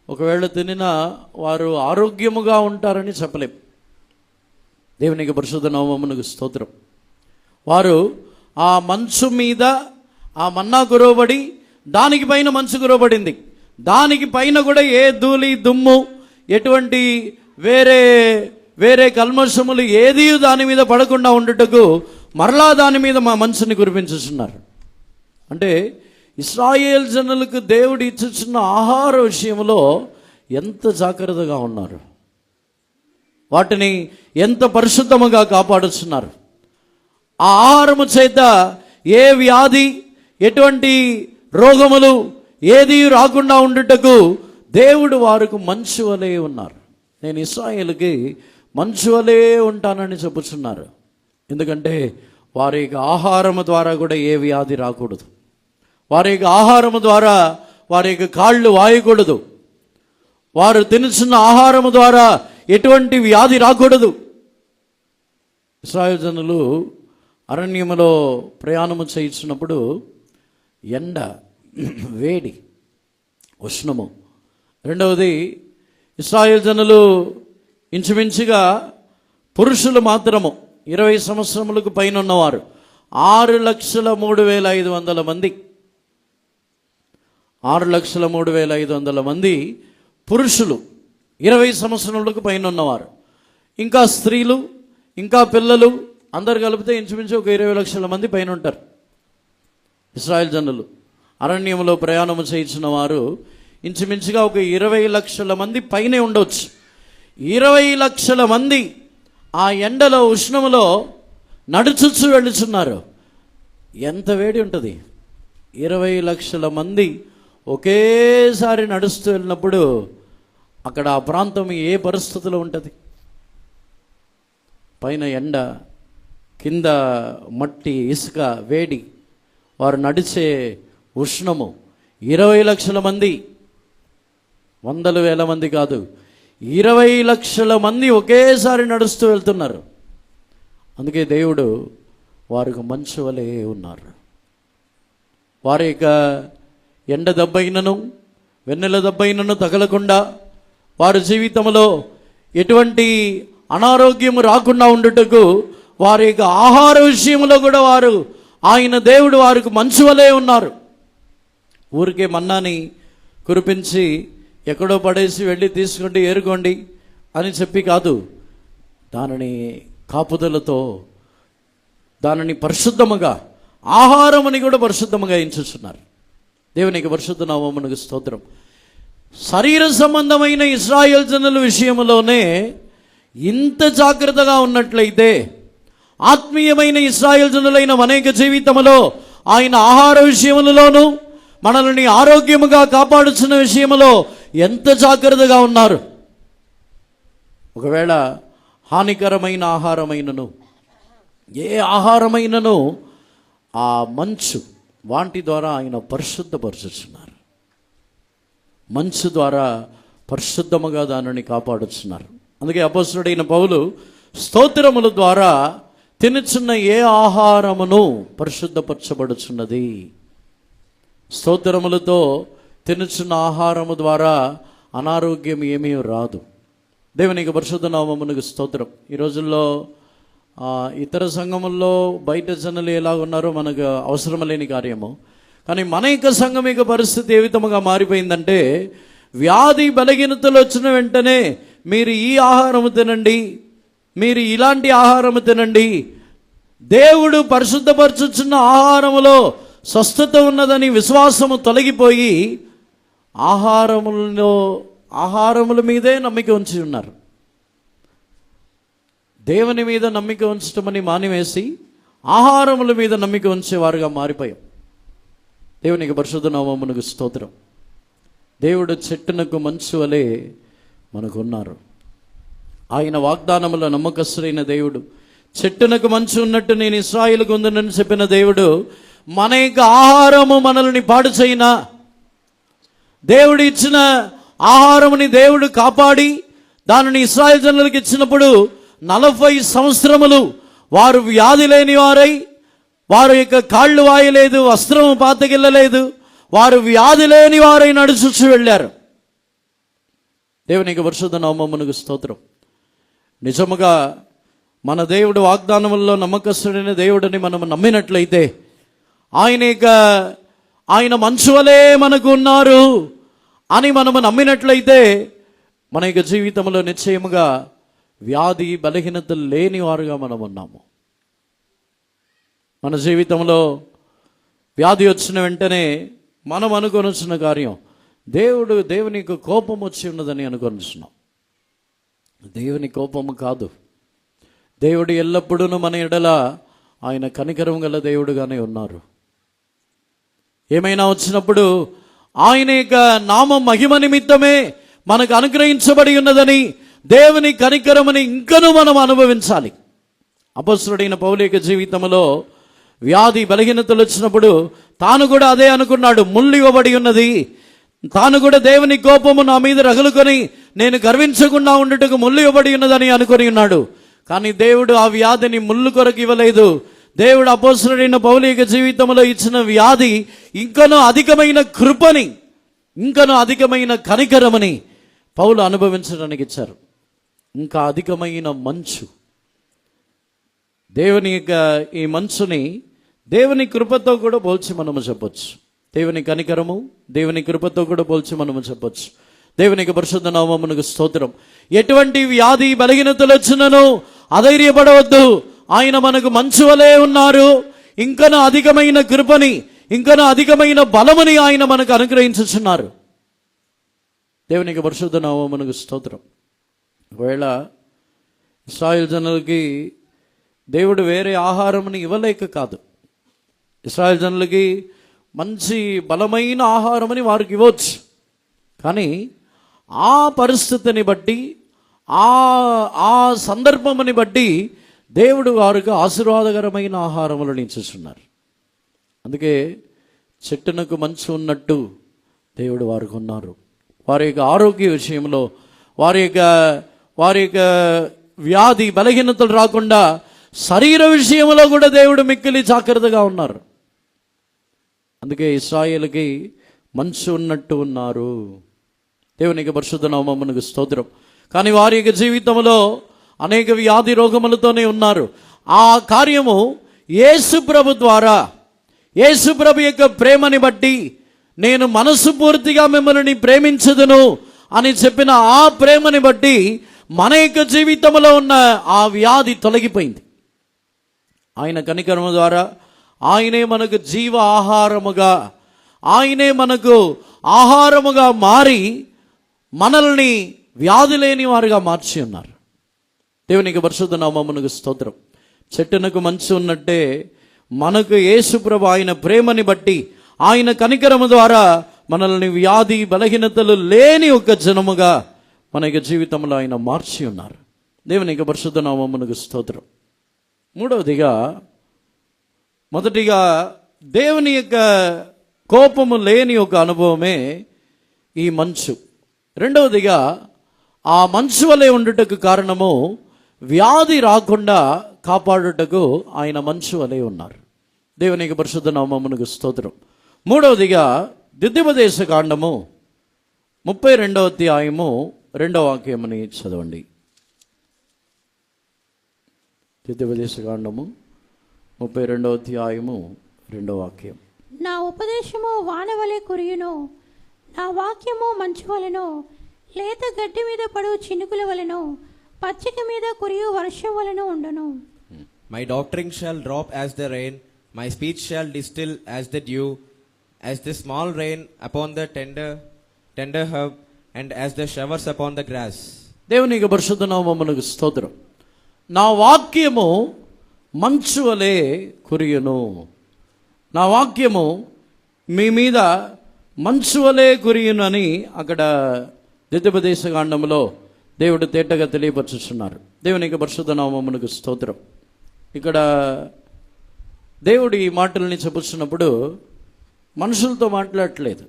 ఒకవేళ తినినా వారు ఆరోగ్యముగా ఉంటారని చెప్పలేం. దేవునికి పరిశుద్ధ నామమునకు స్తోత్రం. వారు ఆ మంచు మీద ఆ మన్నా కురవబడి దానికి పైన మంచు కురవబడింది, దానికి పైన కూడా ఏ ధూళి దుమ్ము ఎటువంటి వేరే కల్మషములు ఏది దాని మీద పడకుండా ఉండుటకు మరలా దాని మీద మా మంచుని కురిపించుతున్నారు. అంటే ఇశ్రాయేల్ జనులకు దేవుడు ఇచ్చుచున్న ఆహార విషయంలో ఎంత జాగ్రత్తగా ఉన్నారు, వాటిని ఎంత పరిశుద్ధముగా కాపాడుతున్నారు. ఆ ఆహారము చేత ఏ వ్యాధి ఎటువంటి రోగములు ఏది రాకుండా ఉండుటకు దేవుడు వారికి మంచు వలె ఉన్నారు. నేను ఇశ్రాయేలుకి మంచు వలె ఉంటానని చెప్పుచున్నారు. ఎందుకంటే వారి యొక్క ఆహారము ద్వారా కూడా ఏ వ్యాధి రాకూడదు, వారి యొక్క ఆహారము ద్వారా వారి యొక్క కాళ్ళు వాయకూడదు, వారు తినుచున్న ఆహారము ద్వారా ఎటువంటి వ్యాధి రాకూడదు. ఇశ్రాయేలు జనులు అరణ్యములో ప్రయాణము చేయించినప్పుడు ఎండ, వేడి, ఉష్ణము. రెండవది, ఇశ్రాయేలు జనులు ఇంచుమించుగా పురుషులు మాత్రము 20 సంవత్సరములకు పైన ఉన్నవారు 6,03,500 మంది. 6,03,500 మంది పురుషులు 20 సంవత్సరములకు పైన ఉన్నవారు. ఇంకా స్త్రీలు, ఇంకా పిల్లలు అందరు కలిపితే ఇంచుమించు ఒక 20 లక్షల మంది పైన ఉంటారు. ఇశ్రాయేల్ జనులు అరణ్యంలో ప్రయాణము చేయించిన వారు ఇంచుమించుగా ఒక 20 లక్షల మంది పైనే ఉండవచ్చు. 20 లక్షల మంది ఆ ఎండలో ఉష్ణములో నడుచుచు వెళ్ళుచున్నారు. ఎంత వేడి ఉంటుంది! 20 లక్షల మంది ఒకేసారి నడుస్తూ వెళ్ళినప్పుడు అక్కడ ఆ ప్రాంతం ఏ పరిస్థితిలో ఉంటుంది? పైన ఎండ, కింద మట్టి, ఇసుక, వేడి, వారు నడిచే ఉష్ణము. 20 లక్షల మంది, వందల వేల మంది కాదు, 20 లక్షల మంది ఒకేసారి నడుస్తూ వెళ్తున్నారు. అందుకే దేవుడు వారికి మంచు వలె ఉన్నారు. వారి యొక్క ఎండ దెబ్బైనను వెన్నెల దెబ్బైనను తగలకుండా వారి జీవితంలో ఎటువంటి అనారోగ్యం రాకుండా ఉండుటకు వారి యొక్క ఆహార విషయంలో కూడా ఆయన దేవుడు వారికి మంచు వలె ఉన్నారు. ఊరికే మన్నాని కురిపించి ఎక్కడో పడేసి వెళ్ళి తీసుకోండి, ఏరుకోండి అని చెప్పి కాదు, దానిని కాపుదలతో, దానిని పరిశుద్ధముగా, ఆహారముని కూడా పరిశుద్ధముగా ఎంచుతున్నారు. దేవునికి పరిశుద్ధ నామమునకు స్తోత్రం. శరీర సంబంధమైన ఇశ్రాయేల్ జనుల విషయంలోనే ఇంత జాగ్రత్తగా ఉన్నట్లయితే ఆత్మీయమైన ఇశ్రాయేల్ జనులైన అనేక జీవితంలో ఆయన ఆహార విషయములలోనూ మనల్ని ఆరోగ్యముగా కాపాడుచున్న విషయంలో ఎంత జాగ్రత్తగా ఉన్నారు. ఒకవేళ హానికరమైన ఆహారమైనను ఏ ఆహారమైనను ఆ మంచు వాటి ద్వారా ఆయన పరిశుద్ధపరుచుతున్నారు. మంచు ద్వారా పరిశుద్ధముగా దానిని కాపాడుతున్నారు. అందుకే అపొస్తలుడైన పౌలు స్తోత్రముల ద్వారా తినుచున్న ఏ ఆహారమును పరిశుద్ధపరచబడుచున్నది. స్తోత్రములతో తినుచున్న ఆహారము ద్వారా అనారోగ్యం ఏమీ రాదు. దేవునికి పరిశుద్ధ నామమునకు స్తోత్రం. ఈ రోజుల్లో ఇతర సంఘముల్లో బయట జనులు ఎలా ఉన్నారో మనకు అవసరం లేని కార్యము. కానీ మన యొక్క సంఘం యొక్క పరిస్థితి ఏ విధముగా మారిపోయిందంటే, వ్యాధి బలహీనతలు వచ్చిన వెంటనే మీరు ఈ ఆహారము తినండి, మీరు ఇలాంటి ఆహారము తినండి, దేవుడు పరిశుద్ధపరచుచున్న ఆహారములో స్వస్థత ఉన్నదని విశ్వాసము తొలగిపోయి ఆహారముల మీదే నమ్మిక ఉంచి ఉన్నారు. దేవుని మీద నమ్మిక ఉంచటమని మానివేసి ఆహారముల మీద నమ్మిక ఉంచేవారుగా మారిపోయాం. దేవునికి పరిశుద్ధ నామమునకు స్తోత్రం. దేవుడు చెట్టునకు మంచు వలె మనకున్నారు. ఆయన వాగ్దానముల నమ్మకస్తుడైన దేవుడు. చెట్టునకు మంచు ఉన్నట్టు నేను ఇశ్రాయేలుకు ఉందని చెప్పిన దేవుడు మన యొక్క ఆహారము మనల్ని పాడు చేయనా, దేవుడు ఇచ్చిన ఆహారముని దేవుడు కాపాడి దానిని ఇశ్రాయేలు జనులకు ఇచ్చినప్పుడు 40 సంవత్సరములు వారు వ్యాధి లేని వారై, వారి యొక్క కాళ్ళు వాయలేదు, వస్త్రము పాతగిల్లలేదు, వారు వ్యాధి లేని వారై నడుచుచు వెళ్ళారు. దేవునికి పరిశుద్ధ నామమునకు స్తోత్రం. నిజముగా మన దేవుడు వాగ్దానముల్లో నమ్మకస్తుడైన దేవుడిని మనం నమ్మినట్లయితే ఆయన మంచు వలె మనకు ఉన్నారు అని మనము నమ్మినట్లయితే మన యొక్క జీవితంలో నిశ్చయముగా వ్యాధి బలహీనతలు లేని వారుగా మనం ఉన్నాము. మన జీవితంలో వ్యాధి వచ్చిన వెంటనే మనం అనుకొనిచ్చిన కార్యం దేవునికి కోపం వచ్చి ఉన్నదని అనుకొనిస్తున్నాం. దేవుని కోపము కాదు. దేవుడు ఎల్లప్పుడూ మన ఎడల ఆయన కనికరం గల దేవుడుగానే ఉన్నారు. ఏమైనా వచ్చినప్పుడు ఆయన యొక్క నామ మహిమ నిమిత్తమే మనకు అనుగ్రహించబడి ఉన్నదని దేవుని కనికరమని ఇంకనూ మనం అనుభవించాలి. అపొస్తలుడైన పౌలు యొక్క జీవితంలో వ్యాధి బలహీనతలు వచ్చినప్పుడు తాను కూడా అదే అనుకున్నాడు. ముళ్ళు ఇవ్వబడి ఉన్నది, తాను కూడా దేవుని కోపము నా మీద రగులుకొని నేను గర్వించకుండా ఉండుటకు ముళ్ళు ఇవ్వబడి ఉన్నదని అనుకొని ఉన్నాడు. కానీ దేవుడు ఆ వ్యాధిని ముళ్ళు కొరకు ఇవ్వలేదు. దేవుడు అపొస్తలుడైన పౌలు యొక్క జీవితంలో ఇచ్చిన వ్యాధి ఇంకనూ అధికమైన కృపని, ఇంకనూ అధికమైన కనికరమని పౌలు అనుభవించడానికి ఇచ్చారు. ఇంకా అధికమైన మంచు. దేవుని యొక్క ఈ మంచుని దేవుని కృపతో కూడా పోల్చి మనము చెప్పొచ్చు. దేవుని కనికరము దేవుని కృపతో కూడా పోల్చి మనము చెప్పొచ్చు. దేవునికి పరిశుద్ధ నామమునకు స్తోత్రం. ఎటువంటి వ్యాధి బలహీనతలు వచ్చినను అధైర్యపడవద్దు. ఆయన మనకు మంచు వలె ఉన్నారు. ఇంకనూ అధికమైన కృపని, ఇంకనూ అధికమైన బలముని ఆయన మనకు అనుగ్రహించుచున్నారు. దేవునికి పరిశుద్ధ నామమునకు స్తోత్రం. ఒకవేళ ఇశ్రాయేలు జనులకి దేవుడు వేరే ఆహారముని ఇవ్వలేక కాదు, ఇశ్రాయేలు జనులకి మంచి బలమైన ఆహారమని వారికి ఇవ్వచ్చు. కానీ ఆ పరిస్థితిని బట్టి, ఆ సందర్భముని బట్టి దేవుడు వారికి ఆశీర్వాదకరమైన ఆహారములను ఇచ్చేస్తున్నారు. అందుకే చెట్టునకు మంచు ఉన్నట్టు దేవుడు వారికి ఉన్నారు. వారి యొక్క ఆరోగ్య విషయంలో, వారి యొక్క వ్యాధి బలహీనతలు రాకుండా శరీర విషయంలో కూడా దేవుడు మిక్కిలి జాగ్రత్తగా ఉన్నారు. అందుకే ఇశ్రాయేలుకి మంచు ఉన్నట్టు ఉన్నారు. దేవునికి పరిశుద్ధ నామమునకు స్తోత్రం. కానీ వారి యొక్క జీవితంలో అనేక వ్యాధి రోగములతోనే ఉన్నారు. ఆ కార్యము యేసుప్రభు ద్వారా, యేసుప్రభు యొక్క ప్రేమని బట్టి నేను మనసు పూర్తిగా మిమ్మల్ని ప్రేమించదును అని చెప్పిన ఆ ప్రేమని బట్టి మన యొక్క జీవితంలో ఉన్న ఆ వ్యాధి తొలగిపోయింది. ఆయన కనికరము ద్వారా ఆయనే మనకు జీవ ఆహారముగా, ఆయనే మనకు ఆహారముగా మారి మనల్ని వ్యాధి లేని వారుగా మార్చి ఉన్నారు. దేవునికి పరిశుద్ధ నామమునకు స్తోత్రం. చెట్టునకు మంచు ఉన్నట్టే మనకు యేసుప్రభు ఆయన ప్రేమని బట్టి, ఆయన కనికరము ద్వారా మనల్ని వ్యాధి బలహీనతలు లేని ఒక జనముగా మన యొక్క జీవితంలో ఆయన మార్చి ఉన్నారు. దేవునికి పరిశుద్ధ నామమునకు స్తోత్రం. మొదటిగా దేవుని యొక్క కోపము లేని ఒక అనుభవమే ఈ మంచు. రెండవదిగా ఆ మంచు వలె ఉండుటకు కారణము వ్యాధి రాకుండా కాపాడుటకు ఆయన మంచు వలె ఉన్నారు. దేవునికి పరిశుద్ధ నామమునకు స్తోత్రం. మూడవదిగా ద్వితీయోపదేశ కాండము 32వ అధ్యాయము 2వ వాక్యముని చదవండి. ద్వితీయోపదేశ కాండము 32వ అధ్యాయము 2వ వాక్యం. నా ఉపదేశము వానవలె కురియును, నా వాక్యము మంచు వలెను, లేత గడ్డి మీద పడు చినుకుల వలెను, పచ్చిక మీద కురియు వర్షం వలెను ఉండును. My doctrine shall drop as the rain, my speech shall distill as the dew, as the small rain upon the tender herb, and as the showers upon the grass. దేవునికి పరిశుద్ధ నామమునకు స్తోత్రం. నా వాక్యము మంచు వలె కురియును. నా వాక్యము మీ మీద మంచు వలె కురియునని అక్కడ ద్వితీయోపదేశకాండంలో దేవుడు తేటగా తెలియపరుచుతున్నారు. దేవునికి పరిశుద్ధ నామమునకు స్తోత్రం. ఇక్కడ దేవుడు ఈ మాటల్ని చెప్పుచున్నప్పుడు మనుషులతో మాట్లాడట్లేదు.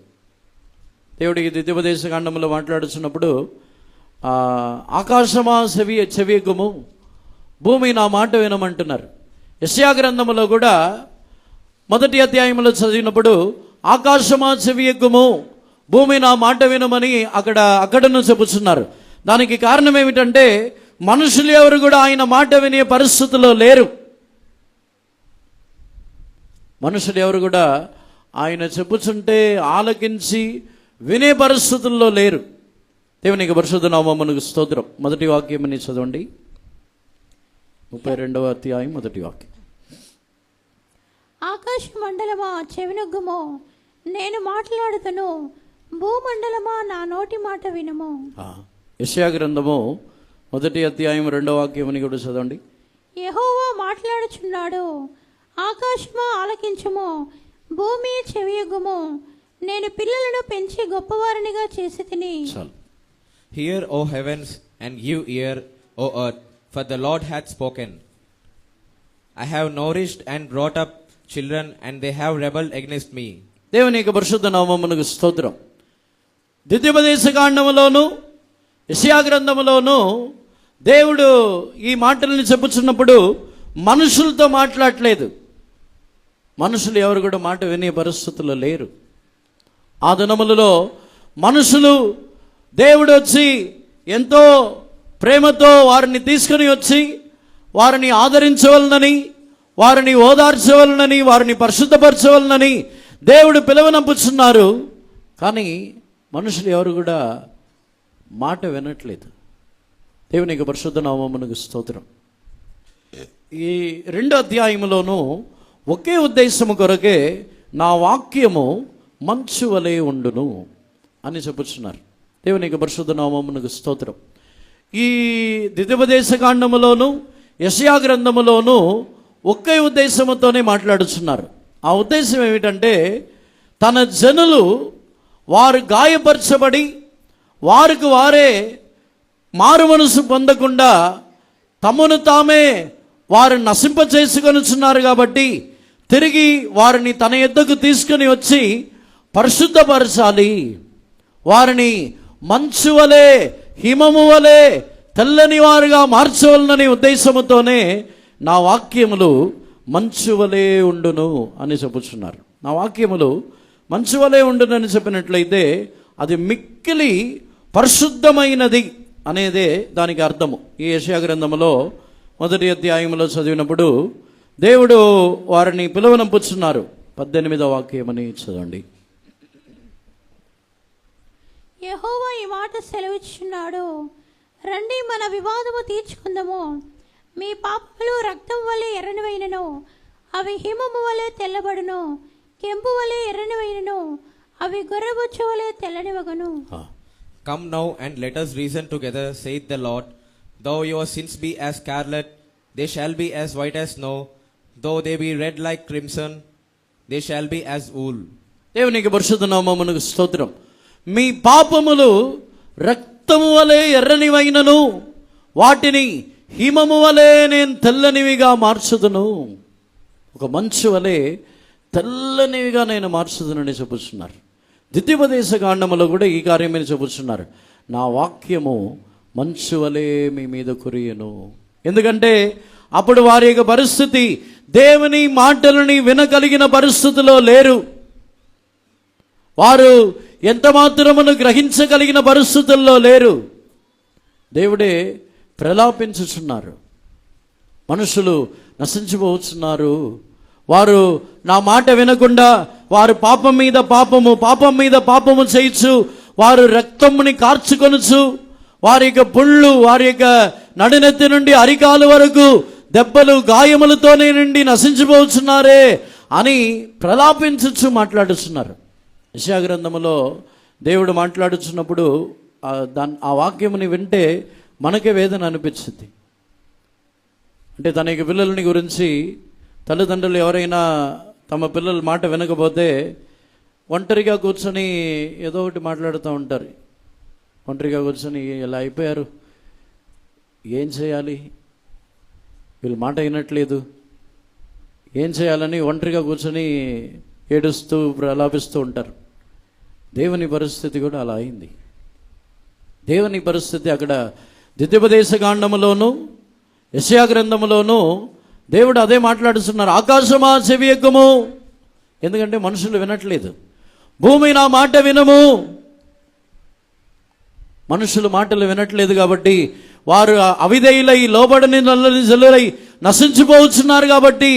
దేవుడు ఈ ద్వితీయోపదేశకాండంలో మాట్లాడుతున్నప్పుడు ఆకాశమా చెవియెక్కుము, భూమి నా మాట వినమంటున్నారు. యెషయా గ్రంథంలో కూడా 1వ అధ్యాయంలో చదివినప్పుడు ఆకాశమా చెవియెక్కుము, భూమి నా మాట వినమని అక్కడను చెప్పుచున్నారు. దానికి కారణం ఏమిటంటే మనుషులు ఎవరు కూడా ఆయన మాట వినే పరిస్థితుల్లో లేరు. మనుషులు ఎవరు కూడా ఆయన చెప్పుచుంటే ఆలకించి వినే పరిస్థితుల్లో లేరు. దేవునికి పరిశుద్ధ నామమునకు స్తోత్రం. మొదటి వాక్యమని చదవండి, 32వ అధ్యాయం 1వ వాక్యం. ఆకాశ మండలమా చెవినొగ్గుము, నేను మాట్లాడుతాను, భూమండలమా నా నోటి మాట వినుము. యెషయా గ్రంథము 1వ అధ్యాయం 2వ వాక్యమని కూడా చదవండి. యెహోవా మాట్లాడుచున్నాడు, ఆకాశమా ఆలకించుము, భూమి చెవియొగ్గుము, నేను పిల్లలను పెంచి గొప్పవారినిగా చేసి తిని. Hear, O heavens, and give ear, O earth, for the Lord hath spoken. I have nourished and brought up children, and they have rebelled against me. దేవునికి పరిశుద్ధ నామమునకు స్తోత్రం. ద్వితీయోపదేశకాండములోను యెషయా గ్రంథములోను దేవుడు ఈ మాటల్ని చెప్పుచున్నప్పుడు మనుషులతో మాట్లాడలేదు. మనుషులు ఎవరు కూడా మాట వినే పరిస్థితుల్లో లేరు. ఆ దినములలో మనుషులు దేవుడు వచ్చి ఎంతో ప్రేమతో వారిని తీసుకుని వచ్చి వారిని ఆదరించవలనని, వారిని ఓదార్చవలనని, వారిని పరిశుద్ధపరచవలనని దేవుడు పిలువనంపుచున్నారు. కానీ మనుషులు ఎవరు కూడా మాట వినట్లేదు. దేవునికి పరిశుద్ధ నామమునకు స్తోత్రం. ఈ 2వ అధ్యాయంలోనూ ఒకే ఉద్దేశము కొరకే నా వాక్యము మంచు వలె ఉండును అని చెప్పుచున్నారు. దేవునికి పరిశుద్ధ నామమునకు స్తోత్రం. ఈ ద్వితీయోపదేశకాండములోను యెషయా గ్రంథములోను ఒకే ఉద్దేశముతోనే మాట్లాడుచున్నారు. ఆ ఉద్దేశం ఏమిటంటే తన జనులు వారు గాయపరచబడి వారికి వారే మారు మనసు పొందకుండా తమను తామే వారు నశింపచేసుకొనుచున్నారు కాబట్టి తిరిగి వారిని తన యొద్దకు తీసుకుని వచ్చి పరిశుద్ధపరచాలి, వారిని మంచు వలె హిమము వలె తెల్లని వారుగా మార్చవలననే ఉద్దేశముతోనే నా వాక్యములు మంచు వలె ఉండును అని చెప్పుచున్నారు. నా వాక్యములు మంచు వలె ఉండును అని చెప్పినట్లయితే అది మిక్కిలి పరిశుద్ధమైనది అనేదే దానికి అర్థము. ఈ యెషయా గ్రంథములో 1వ అధ్యాయంలో చదివినప్పుడు దేవుడు వారిని పిలువనంపుచున్నారు. 18వ వాక్యమని చదవండి. యెహోవా ఈ మాట సెలవిచ్చున్నాడు, రండి మన వివాదము తీర్చుకుందాము. మీ పాపములు రక్తం వలె ఎర్రనివైనను, అవి హిమము వలె తెల్లబడును, కెంపు వలె ఎర్రనివైనను, అవి గొర్రెబొచ్చు వలె తెల్లనివగను. Come now and let us reason together, saith the Lord. Though your sins be as scarlet, they shall be as white as snow. Though they be red like crimson, they shall be as wool. దేవునికి పరిశుద్ధ నామమునకు స్తోత్రం. మీ పాపములు రక్తము వలె ఎర్రనివైనను, వాటిని హిమము వలె నేను తెల్లనివిగా మార్చుదును. ఒక మంచు వలె తెల్లనివిగా నేను మార్చుదునని చెప్పుచున్నారు. ద్వితీయోపదేశకాండములో కూడా ఈ కార్యమని చెప్పుచున్నారు. నా వాక్యము మంచు వలె మీ మీద కురియును. ఎందుకంటే అప్పుడు వారి యొక్క పరిస్థితి దేవుని మాటలని వినగలిగిన పరిస్థితిలో లేరు. వారు ఎంత మాత్రమును గ్రహించగలిగిన పరిస్థితుల్లో లేరు. దేవుడే ప్రలాపించుచున్నారు. మనుషులు నశించిపోతున్నారు. వారు నా మాట వినకుండా వారు పాపం మీద పాపము చేయొచ్చు, వారు రక్తముని కార్చుకొనుచు, వారి యొక్క పుళ్ళు వారి యొక్క నడినెత్తి నుండి అరికాలు వరకు దెబ్బలు గాయములతోనే నుండి నశించిపోతున్నారే అని ప్రలాపించుచు మాట్లాడుతున్నారు. యెషయా గ్రంథములో దేవుడు మాట్లాడుచున్నప్పుడు ఆ వాక్యముని వింటే మనకే వేదన అనిపించింది. అంటే తన యొక్క పిల్లలని గురించి తల్లిదండ్రులు ఎవరైనా తమ పిల్లల మాట వినకపోతే ఒంటరిగా కూర్చొని ఏదో ఒకటి మాట్లాడుతూ ఉంటారు. ఒంటరిగా కూర్చొని ఇలా అయిపోయారు, ఏం చేయాలి, వీళ్ళు మాట వినట్లేదు, ఏం చేయాలని ఒంటరిగా కూర్చొని ఏడుస్తూ ప్రలాపిస్తూ ఉంటారు. దేవుని పరిస్థితి కూడా అలా అయింది. దేవుని పరిస్థితి అక్కడ ద్వితీయోపదేశ కాండములోను యెషయా గ్రంథములోను దేవుడు అదే మాట్లాడుతున్నారు. ఆకాశమా చెవి ఎక్కము, ఎందుకంటే మనుషులు వినట్లేదు. భూమి నా మాట వినము, మనుషులు మాటలు వినట్లేదు కాబట్టి వారు అవిధేయులై లోబడని నల్లని జల్లులై నశించిపోతున్నారు. కాబట్టి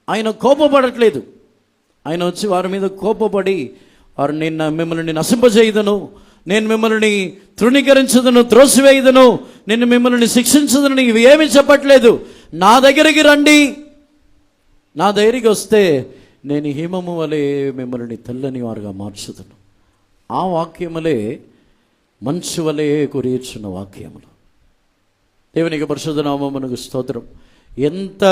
ఆయన కోపపడట్లేదు. ఆయన వచ్చి వారి మీద కోపపడి వారు మిమ్మల్ని నశింపజేయుదును, నేను మిమ్మల్ని తృణీకరించదును, త్రోసివేయుదును, నేను మిమ్మల్ని శిక్షించదును, ఇవి ఏమీ చెప్పట్లేదు. నా దగ్గరికి రండి, నా దగ్గరికి వస్తే నేను హిమము వలె మిమ్మల్ని తెల్లని వారుగా మార్చుదును. ఆ వాక్యములే మంచు వలె కురియుచున్న వాక్యములు. దేవునికి పరిశుద్ధ నామమునకు స్తోత్రం. ఎంత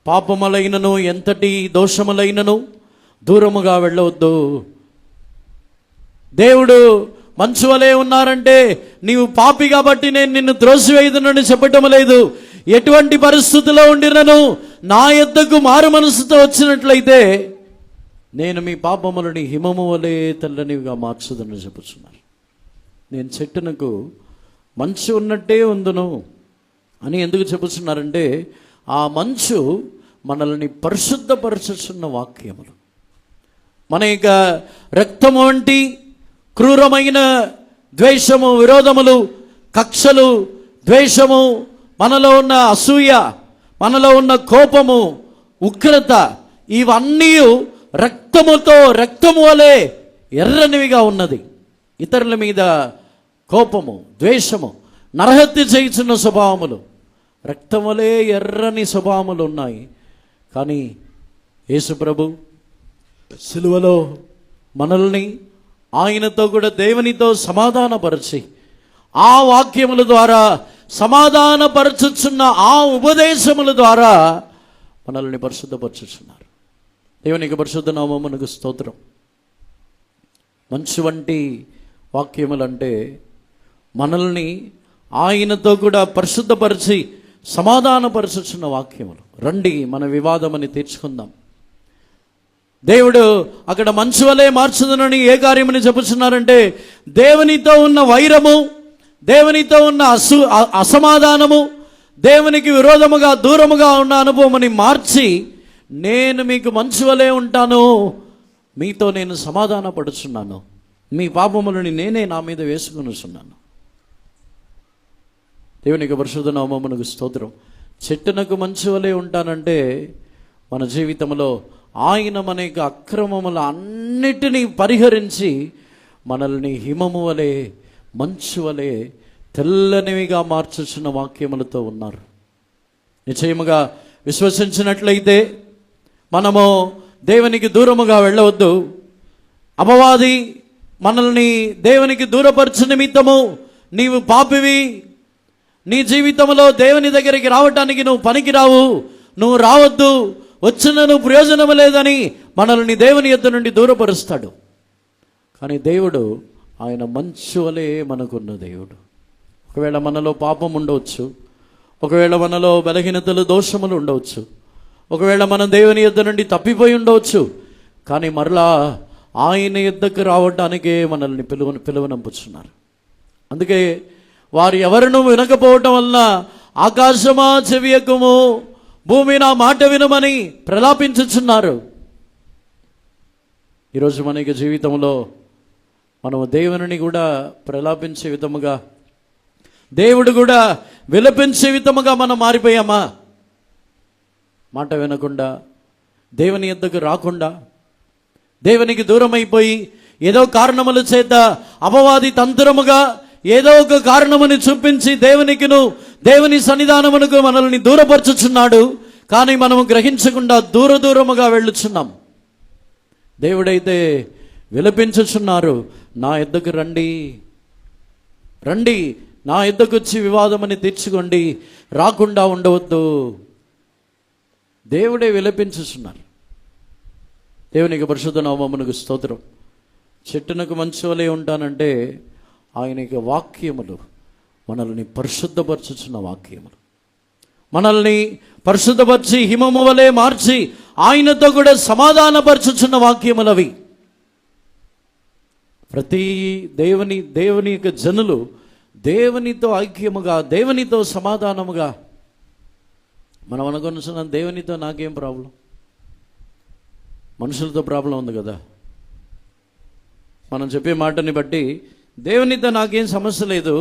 పాపములైనను ఎంతటి దోషములైనను దూరముగా వెళ్ళవద్దు. దేవుడు మంచు వలె ఉన్నారంటే నీవు పాపి కాబట్టి నేను నిన్ను త్రోసివేయుదునని చెప్పటం లేదు. ఎటువంటి పరిస్థితుల్లో ఉండినను నా యొద్దకు మారు మనసుతో వచ్చినట్లయితే నేను మీ పాపములని హిమము వలె తెల్లనివిగా మార్చుదని చెప్పుచున్నారు. నేను చెట్టునకు మంచు ఉన్నట్టే ఉందును అని ఎందుకు చెప్పుచున్నారంటే ఆ మంచు మనల్ని పరిశుద్ధపరచుచున్న వాక్యములు. మన యొక్క రక్తము వంటి క్రూరమైన ద్వేషము, విరోధములు, కక్షలు, ద్వేషము, మనలో ఉన్న అసూయ, మనలో ఉన్న కోపము, ఉగ్రత, ఇవన్నీ రక్తము వలె ఎర్రనివిగా ఉన్నది. ఇతరుల మీద కోపము, ద్వేషము, నరహత్య చేయుచున్న స్వభావములు, రక్తం వలె ఎర్రని స్వభావములు ఉన్నాయి. కానీ యేసు ప్రభు సిలువలో మనల్ని ఆయనతో కూడా దేవునితో సమాధానపరిచి ఆ వాక్యముల ద్వారా సమాధానపరచుచున్న ఆ ఉపదేశముల ద్వారా మనల్ని పరిశుద్ధపరచుచున్నారు. దేవునికి పరిశుద్ధ నామమునకు స్తోత్రం. మంచు వంటి వాక్యములంటే మనల్ని ఆయనతో కూడా పరిశుద్ధపరిచి సమాధానపరచుచున్న వాక్యములు. రండి మన వివాదమని తీర్చుకుందాం. దేవుడు అక్కడ మంచు వలె మార్చుదునని ఏ కార్యమని చెప్పుచున్నారంటే దేవునితో ఉన్న వైరము, దేవునితో ఉన్న అసమాధానము, దేవునికి విరోధముగా దూరముగా ఉన్న అనుభవముని మార్చి నేను మీకు మంచు వలె ఉంటాను, మీతో నేను సమాధాన పడుచున్నాను, మీ పాపములని నేనే నా మీద వేసుకునిచున్నాను. దేవునికి పరిశుద్ధ నామమునకు స్తోత్రం. చెట్టునకు మంచు వలె ఉంటానంటే మన జీవితంలో ఆయన మన యొక్క అక్రమముల అన్నిటినీ పరిహరించి మనల్ని హిమము వలె మంచు వలె తెల్లనివిగా మార్చుచున్న వాక్యములతో ఉన్నారు. నిశ్చయముగా విశ్వసించినట్లయితే మనము దేవునికి దూరముగా వెళ్ళవద్దు. అపవాది మనల్ని దేవునికి దూరపరచు నిమిత్తము నీవు పాపివి, నీ జీవితంలో దేవుని దగ్గరికి రావటానికి నువ్వు పనికిరావు, నువ్వు రావద్దు, వచ్చినను ప్రయోజనము లేదని మనల్ని దేవుని యొద్ద నుండి దూరపరుస్తాడు. కానీ దేవుడు ఆయన మంచు వలె మనకున్న దేవుడు. ఒకవేళ మనలో పాపం ఉండవచ్చు, ఒకవేళ మనలో బలహీనతలు, దోషములు ఉండవచ్చు, ఒకవేళ మనం దేవుని యొద్ద నుండి తప్పిపోయి ఉండవచ్చు. కానీ మరలా ఆయన యొద్దకు రావటానికే మనల్ని పిలువనంపుచున్నారు. అందుకే వారు ఎవరినూ వినకపోవటం వలన ఆకాశమా చెవి ఎక్కము, భూమి నా మాట వినమని ప్రలాపించుచున్నారు. ఈరోజు మన యొక్క జీవితంలో మనము దేవుని కూడా ప్రలాపించే విధముగా, దేవుడు కూడా విలపించే విధముగా మనం మారిపోయామా? మాట వినకుండా, దేవుని యొద్దకు రాకుండా, దేవునికి దూరం అయిపోయి ఏదో కారణముల చేత అపవాది తంత్రముగా ఏదో ఒక కారణముని చూపించి దేవుని సన్నిధానమునకు మనల్ని దూరపరచుచున్నాడు. కానీ మనము గ్రహించకుండా దూరముగా వెళ్ళుచున్నాం. దేవుడైతే విలపించుచున్నారు, నా యొద్దకు రండి, రండి, నా యొద్దకు వచ్చి వివాదమని తీర్చుకోండి, రాకుండా ఉండవద్దు. దేవుడే విలపించుచున్నారు. దేవునికి పరిశుద్ధ నామమునకు స్తోత్రం. చెట్టునకు మంచు వలె ఉంటానంటే ఆయన యొక్క వాక్యములు మనల్ని పరిశుద్ధపరచుచున్న వాక్యములు, మనల్ని పరిశుద్ధపరిచి హిమము వలె మార్చి ఆయనతో కూడా సమాధానపరచుచున్న వాక్యములు అవి. ప్రతి దేవుని యొక్క జనులు దేవునితో ఐక్యముగా, దేవునితో సమాధానముగా. మనం అనుకున్న దేవునితో నాకేం ప్రాబ్లం, మనుషులతో ప్రాబ్లం ఉంది కదా. మనం చెప్పే మాటని బట్టి దేవునితో నాకేం సమస్య లేదు,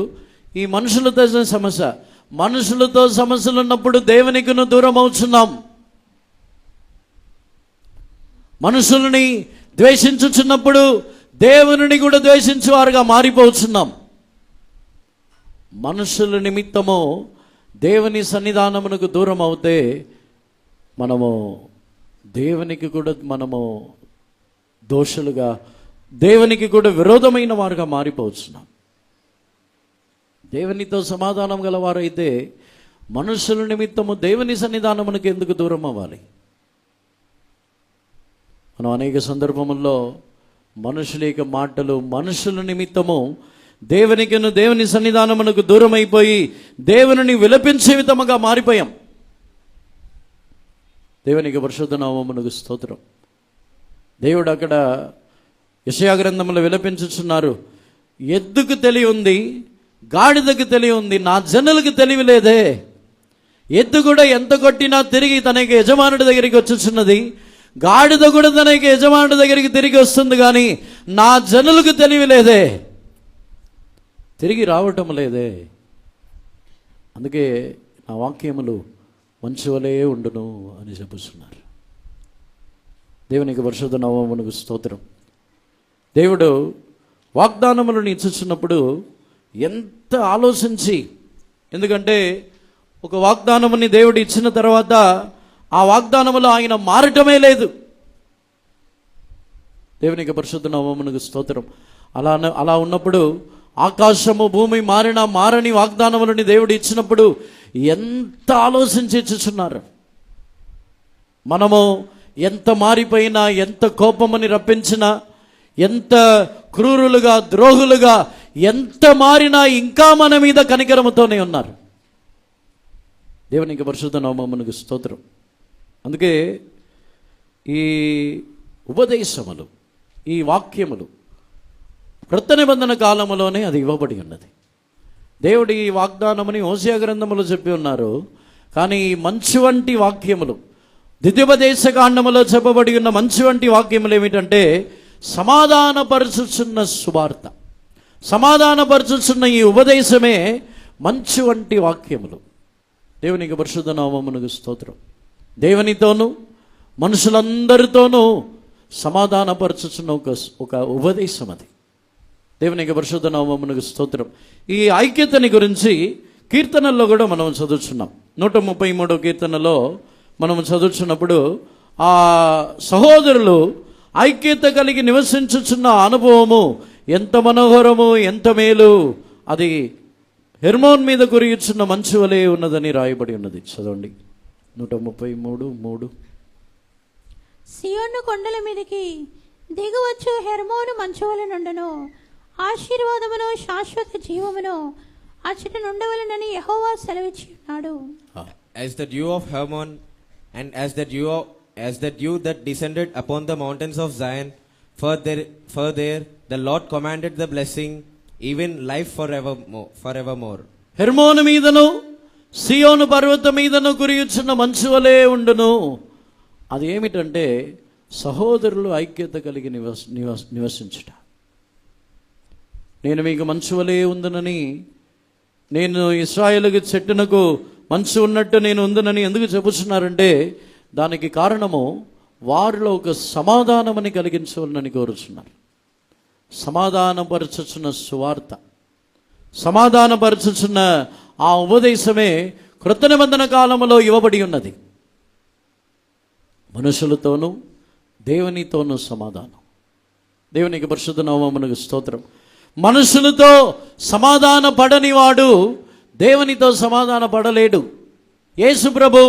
ఈ మనుషులతో సమస్య. మనుషులతో సమస్యలు ఉన్నప్పుడు దేవునికి దూరం అవుతున్నాం. మనుషులని ద్వేషించుచున్నప్పుడు దేవుని కూడా ద్వేషించేవారుగా మారిపోతున్నాం. మనుషుల నిమిత్తము దేవుని సన్నిధానమునకు దూరం అవుతే మనము దేవునికి కూడా దోషులుగా, దేవునికి కూడా విరోధమైన వారుగా మారిపోతున్నాం. దేవునితో సమాధానం గలవారైతే మనుషుల నిమిత్తము దేవుని సన్నిధానమునకు ఎందుకు దూరం అవ్వాలి? మనం అనేక సందర్భముల్లో మనుషుల యొక్క మాటలు, మనుషుల నిమిత్తము దేవుని సన్నిధానమునకు దూరం అయిపోయి దేవుని విలపించే విధముగా మారిపోయాం. దేవునికి పరిశుద్ధ నామమునకు స్తోత్రం. దేవుడు అక్కడ యెషయా గ్రంథంలో విలపించుచున్నారు, ఎద్దుకు తెలివి ఉంది, గాడిదకు తెలివి ఉంది, నా జనులకు తెలివి లేదే. ఎద్దు కూడా ఎంత కొట్టినా తిరిగి తనకి యజమానుడి దగ్గరికి వచ్చుచున్నది, గాడిద కూడా తనకి యజమానుడి దగ్గరికి తిరిగి వస్తుంది, కానీ నా జనులకు తెలివి లేదే, తిరిగి రావటం లేదే. అందుకే నా వాక్యములు మంచు వలె ఉండును అని చెప్పుతున్నారు. దేవునికి పరిశుద్ధ నామమునకు స్తోత్రం. దేవుడు వాగ్దానములను ఇచ్చుచున్నప్పుడు ఎంత ఆలోచించి, ఎందుకంటే ఒక వాగ్దానముని దేవుడు ఇచ్చిన తర్వాత ఆ వాగ్దానములో ఆయన మారటమే లేదు. దేవునికి పరిశుద్ధ నామమునకు స్తోత్రం. అలా ఉన్నప్పుడు ఆకాశము భూమి మారని వాగ్దానములని దేవుడు ఇచ్చినప్పుడు ఎంత ఆలోచించి ఇచ్చుచున్నారు. మనము ఎంత మారిపోయినా, ఎంత కోపమని రప్పించినా, ఎంత క్రూరులుగా, ద్రోహులుగా ఎంత మారినా ఇంకా మన మీద కనికరముతోనే ఉన్నారు. దేవునికి పరిశుద్ధ నామమునకు స్తోత్రం. అందుకే ఈ ఉపదేశములు, ఈ వాక్యములు క్రొత్త నిబంధన కాలములోనే అది ఇవ్వబడి ఉన్నది. దేవుడు ఈ వాగ్దానముని హోషేయ గ్రంథములో చెప్పి ఉన్నారు, కానీ ఈ మంచు వంటి వాక్యములు, ద్వితీయోపదేశ కాండములో చెప్పబడి ఉన్న మంచు వంటి వాక్యములు ఏమిటంటే సమాధానపరచుచున్న సువార్త, సమాధానపరచుచున్న ఈ ఉపదేశమే మంచు వంటి వాక్యములు. దేవునికి పరిశుద్ధ నామమునకు స్తోత్రం. దేవునితోనూ మనుషులందరితోనూ సమాధానపరచుచున్న ఒక ఉపదేశం అది. దేవునికి పరిశుద్ధ నామమునకు స్తోత్రం. ఈ ఐక్యతని గురించి కీర్తనల్లో కూడా మనం చదువుతున్నాం. 133వ కీర్తనలో మనం చదువుతున్నప్పుడు ఆ సహోదరులు ఐక్యత కలిగి నివసించుచున్న అనుభవము ఎంత మనోహరము, ఎంత మేలు, అది హెర్మోన్ మీద కురియుచున్న మంచు వలె ఉన్నదని రాయబడి ఉన్నది. చదవండి 133:3. సియోను కొండల మీదకి దిగువచ్చు హెర్మోను మంచు వలె నుండును, ఆశీర్వాదమును శాశ్వత జీవమును అచ్చట నుండవలెనని యెహోవా సెలవిచ్చి ఉన్నాడు. As the dew of Hermon, and as the dew that descended upon the mountains of Zion, for there the Lord commanded the blessing, even life forevermore. Hermon మీదను సియోను పర్వతం మీదను కురియుచున్న మంచు వలె ఉండును. అది ఏమిటంటే సహోదరులు ఐక్యత కలిగి నివసించుట. నేను మీకు మంచు వలె ఉందునని, నేను ఇశ్రాయేలుకి చెట్టునకు మంచు ఉన్నట్టు నేను ఉందునని ఎందుకు చెప్పుచున్నారంటే దానికి కారణము వారిలో ఒక సమాధానమని కలిగించవాలని కోరుచున్నారు. సమాధానపరచుచున్న సువార్త, సమాధానపరచుచున్న ఆ ఉపదేశమే క్రొత్త నిబంధన కాలంలో ఇవ్వబడి ఉన్నది. మనుషులతోనూ దేవునితోనూ సమాధానం. దేవునికి పరిశుద్ధ నామమునకు స్తోత్రం. మనుషులతో సమాధాన పడని వాడు దేవునితో సమాధాన పడలేడు. యేసు ప్రభు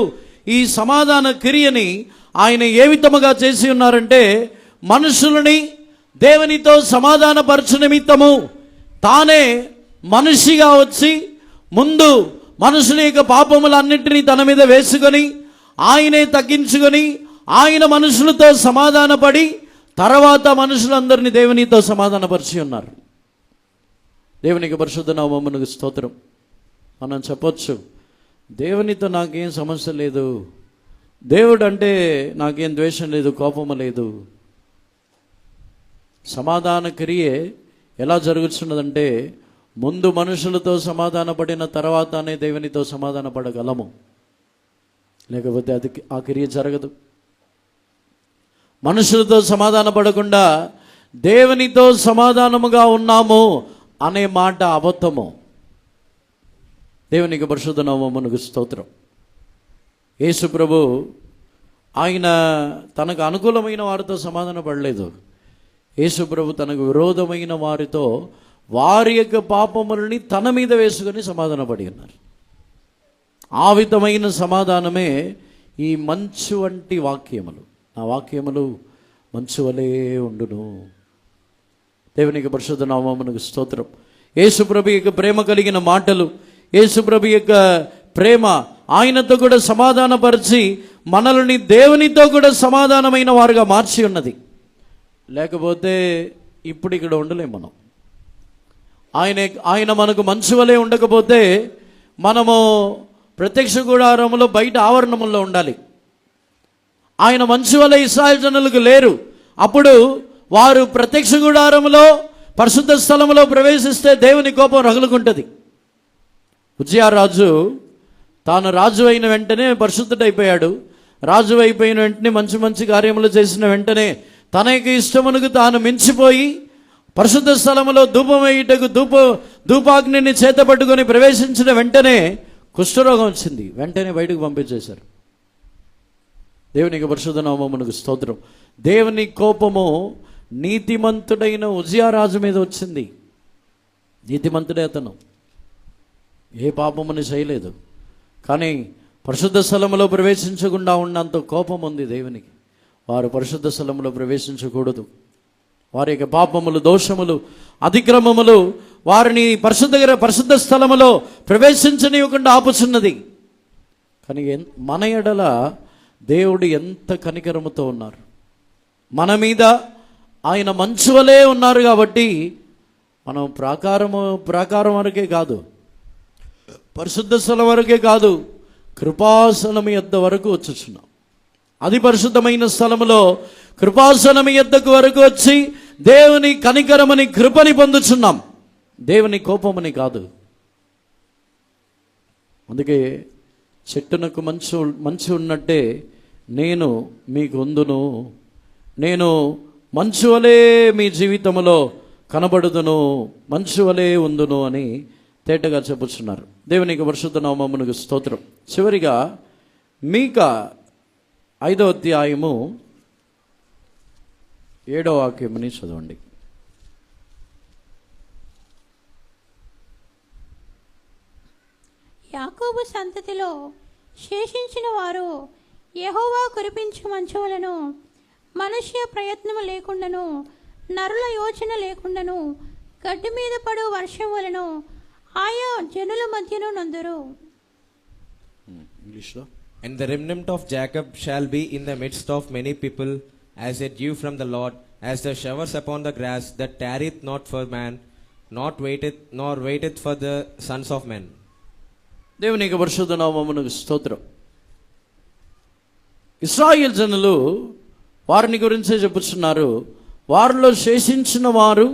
ఈ సమాధాన క్రియని ఆయన ఏ విధముగా చేసి ఉన్నారంటే, మనుషులని దేవునితో సమాధానపరచు నిమిత్తము తానే మనిషిగా వచ్చి ముందు మనుషుల యొక్క పాపములన్నింటినీ తన మీద వేసుకొని ఆయనే తగ్గించుకొని ఆయన మనుషులతో సమాధానపడి తర్వాత మనుషులందరినీ దేవునితో సమాధానపరిచి ఉన్నారు. దేవునికి పరిశుద్ధ నామమునకు స్తోత్రం. మనం చెప్పొచ్చు, దేవునితో నాకేం సమస్య లేదు, దేవుడు అంటే నాకేం ద్వేషం లేదు, కోపము లేదు. సమాధాన క్రియే ఎలా జరుగుతున్నదంటే, ముందు మనుషులతో సమాధాన పడిన తర్వాతనే దేవునితో సమాధాన పడగలము, లేకపోతే అది ఆ క్రియ జరగదు. మనుషులతో సమాధాన పడకుండా దేవునితో సమాధానముగా ఉన్నాము అనే మాట అబద్ధము. దేవునికి పరిశుద్ధ నామమునకు స్తోత్రం. యేసు ప్రభు ఆయన తనకు అనుకూలమైన వారితో సమాధాన పడలేదు. యేసు ప్రభు తనకు విరోధమైన వారితో వారి యొక్క పాపములని తన మీద వేసుకొని సమాధాన పడి ఉన్నారు. ఆ విధమైన సమాధానమే ఈ మంచు వంటి వాక్యములు. నా వాక్యములు మంచు వలె ఉండును. దేవునికి పరిశుద్ధ నామమునకు స్తోత్రం. యేసు ప్రభు యొక్క ప్రేమ కలిగిన మాటలు, యేసు ప్రభు యొక్క ప్రేమ ఆయనతో కూడా సమాధానపరిచి మనల్ని దేవునితో కూడా సమాధానమైన వారుగా మార్చి ఉన్నది. లేకపోతే ఇప్పుడు ఇక్కడ ఉండలేం మనం. ఆయన మనకు మంచు వలె ఉండకపోతే మనము ప్రత్యక్ష గుడారములో బయట ఆవరణములో ఉండాలి. ఆయన మంచు వలె ఇశ్రాయేలు జనులకు లేరు. అప్పుడు వారు ప్రత్యక్ష గుడారములో పరిశుద్ధ స్థలములో ప్రవేశిస్తే దేవుని కోపం రగులుకుంటుంది. ఉజ్జియా రాజు తాను రాజు అయిన వెంటనే పరిశుద్ధుడైపోయాడు. రాజు అయిపోయిన వెంటనే మంచి మంచి కార్యములు చేసిన వెంటనే తన యొక్క ఇష్టమునకు తాను మించిపోయి పరిశుద్ధ స్థలములో ధూపం వేయుటకు ధూపాగ్నిని చేతపట్టుకొని ప్రవేశించిన వెంటనే కుష్ఠరోగం వచ్చింది. వెంటనే బయటకు పంపించేశారు. దేవునికి పరిశుద్ధ నామమునకు స్తోత్రం. దేవుని కోపము నీతిమంతుడైన ఉజ్జియా రాజు మీద వచ్చింది. నీతిమంతుడే అతను, ఏ పాపముని చేయలేదు. కానీ పరిశుద్ధ స్థలములో ప్రవేశించకుండా ఉన్నంత కోపం ఉంది దేవునికి. వారు పరిశుద్ధ స్థలములో ప్రవేశించకూడదు. వారి యొక్క పాపములు, దోషములు, అతిక్రమములు వారిని పరిశుద్ధ స్థలములో ప్రవేశించనివ్వకుండా ఆపుచున్నది. కానీ మన ఎడల దేవుడు ఎంత కనికరముతో ఉన్నారు. మన మీద ఆయన మంచు వలె ఉన్నారు. కాబట్టి మనం ప్రాకారం వరకే కాదు, పరిశుద్ధ స్థలం వరకే కాదు, కృపాసనం యొద్ద వరకు వచ్చుచున్నాం. అది పరిశుద్ధమైన స్థలములో కృపాసనం యొద్దకు వరకు వచ్చి దేవుని కనికరమని కృపని పొందుచున్నాం, దేవుని కోపమని కాదు. అందుకే చెట్టునకు మంచు ఉన్నట్టే నేను మీకు ఉందును, నేను మంచు వలె మీ జీవితంలో కనబడుదును, మంచు వలె ఉందును అని తేటగా చెప్పుచున్నారు. దేవునికి పరిశుద్ధ నామమునకు స్తోత్రం. చివరిగా మీకా 5వ అధ్యాయము 7వ వాక్యముని చదవండి. యాకోబు సంతతిలో శేషించిన వారు యెహోవా కురిపించు మంచు వలెను, మనుష్య ప్రయత్నము లేకుండాను, నరుల యోచన లేకుండాను, గడ్డి మీద పడు వర్షం వలెను ఆయా జనుల మధ్యను నందురు. ఇంగ్లీష్లో, And the remnant of Jacob shall be in the midst of many people, as a dew from the Lord, as the showers upon the grass, that tarrieth not for man, nor waiteth for the sons of men. దేవునికి పరిశుద్ధ నామమునకు స్తోత్రం. ఇశ్రాయేలు జనులు వారిని గురించే చెప్పుచున్నారు. వారిలో శేషించిన వారు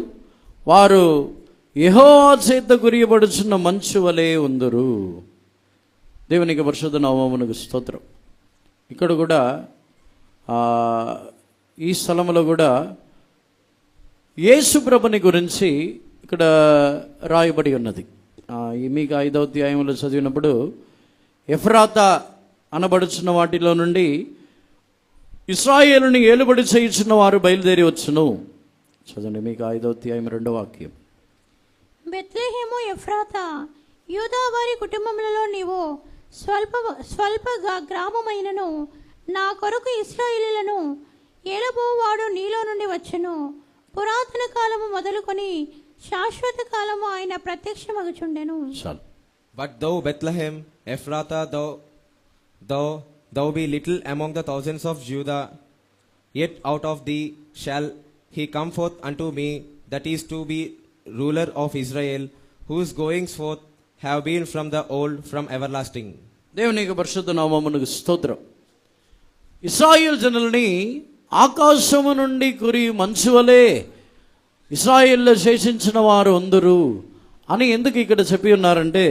యెహోవా చేత కురియబడుచున్న మంచు వలె ఉందురు. దేవునికి పరిశుద్ధ నామమునకు స్తోత్రం. ఇక్కడ కూడా ఈ స్థలంలో కూడా యేసు ప్రభుని గురించి ఇక్కడ రాయబడి ఉన్నది. మీకు 5వ అధ్యాయంలో చదివినప్పుడు ఎఫ్రాతా అనబడుచున్న వాటిలో నుండి ఇశ్రాయేలుని ఏలుబడి చేయుచున్న వారు బయలుదేరి వచ్చును. చదవండి, మీకు 5వ అధ్యాయం 2వ వాక్యం. బెత్లెహేము ఎఫ్రాతా, యూదా వారి కుటుంబములలో నీవు స్వల్ప గ్రామమైనను నా కొరకు ఇశ్రాయేలీయులను ఏలబోవాడు నీలో నుండి వచ్చును. పురాతన కాలము మొదలుకొని శాశ్వత కాలము ఆయన ప్రత్యక్షమగుచుండెను. చాలు. But thou, Bethlehem, Ephrathah, thou be little among the thousands of Judah, yet out of thee shall he come forth unto me, that is to be ruler of Israel, whose goings forth have been from the old, from everlasting. దేవునికి పరిశుద్ధ నామమునకు స్తోత్రం. ఇశ్రాయేల్ జనుల్ని ఆకాశము నుండి కురి మంచు వలె ఇశ్రాయేల్లో శేషించిన వారు అందరూ అని ఎందుకు ఇక్కడ చెప్పి ఉన్నారంటే,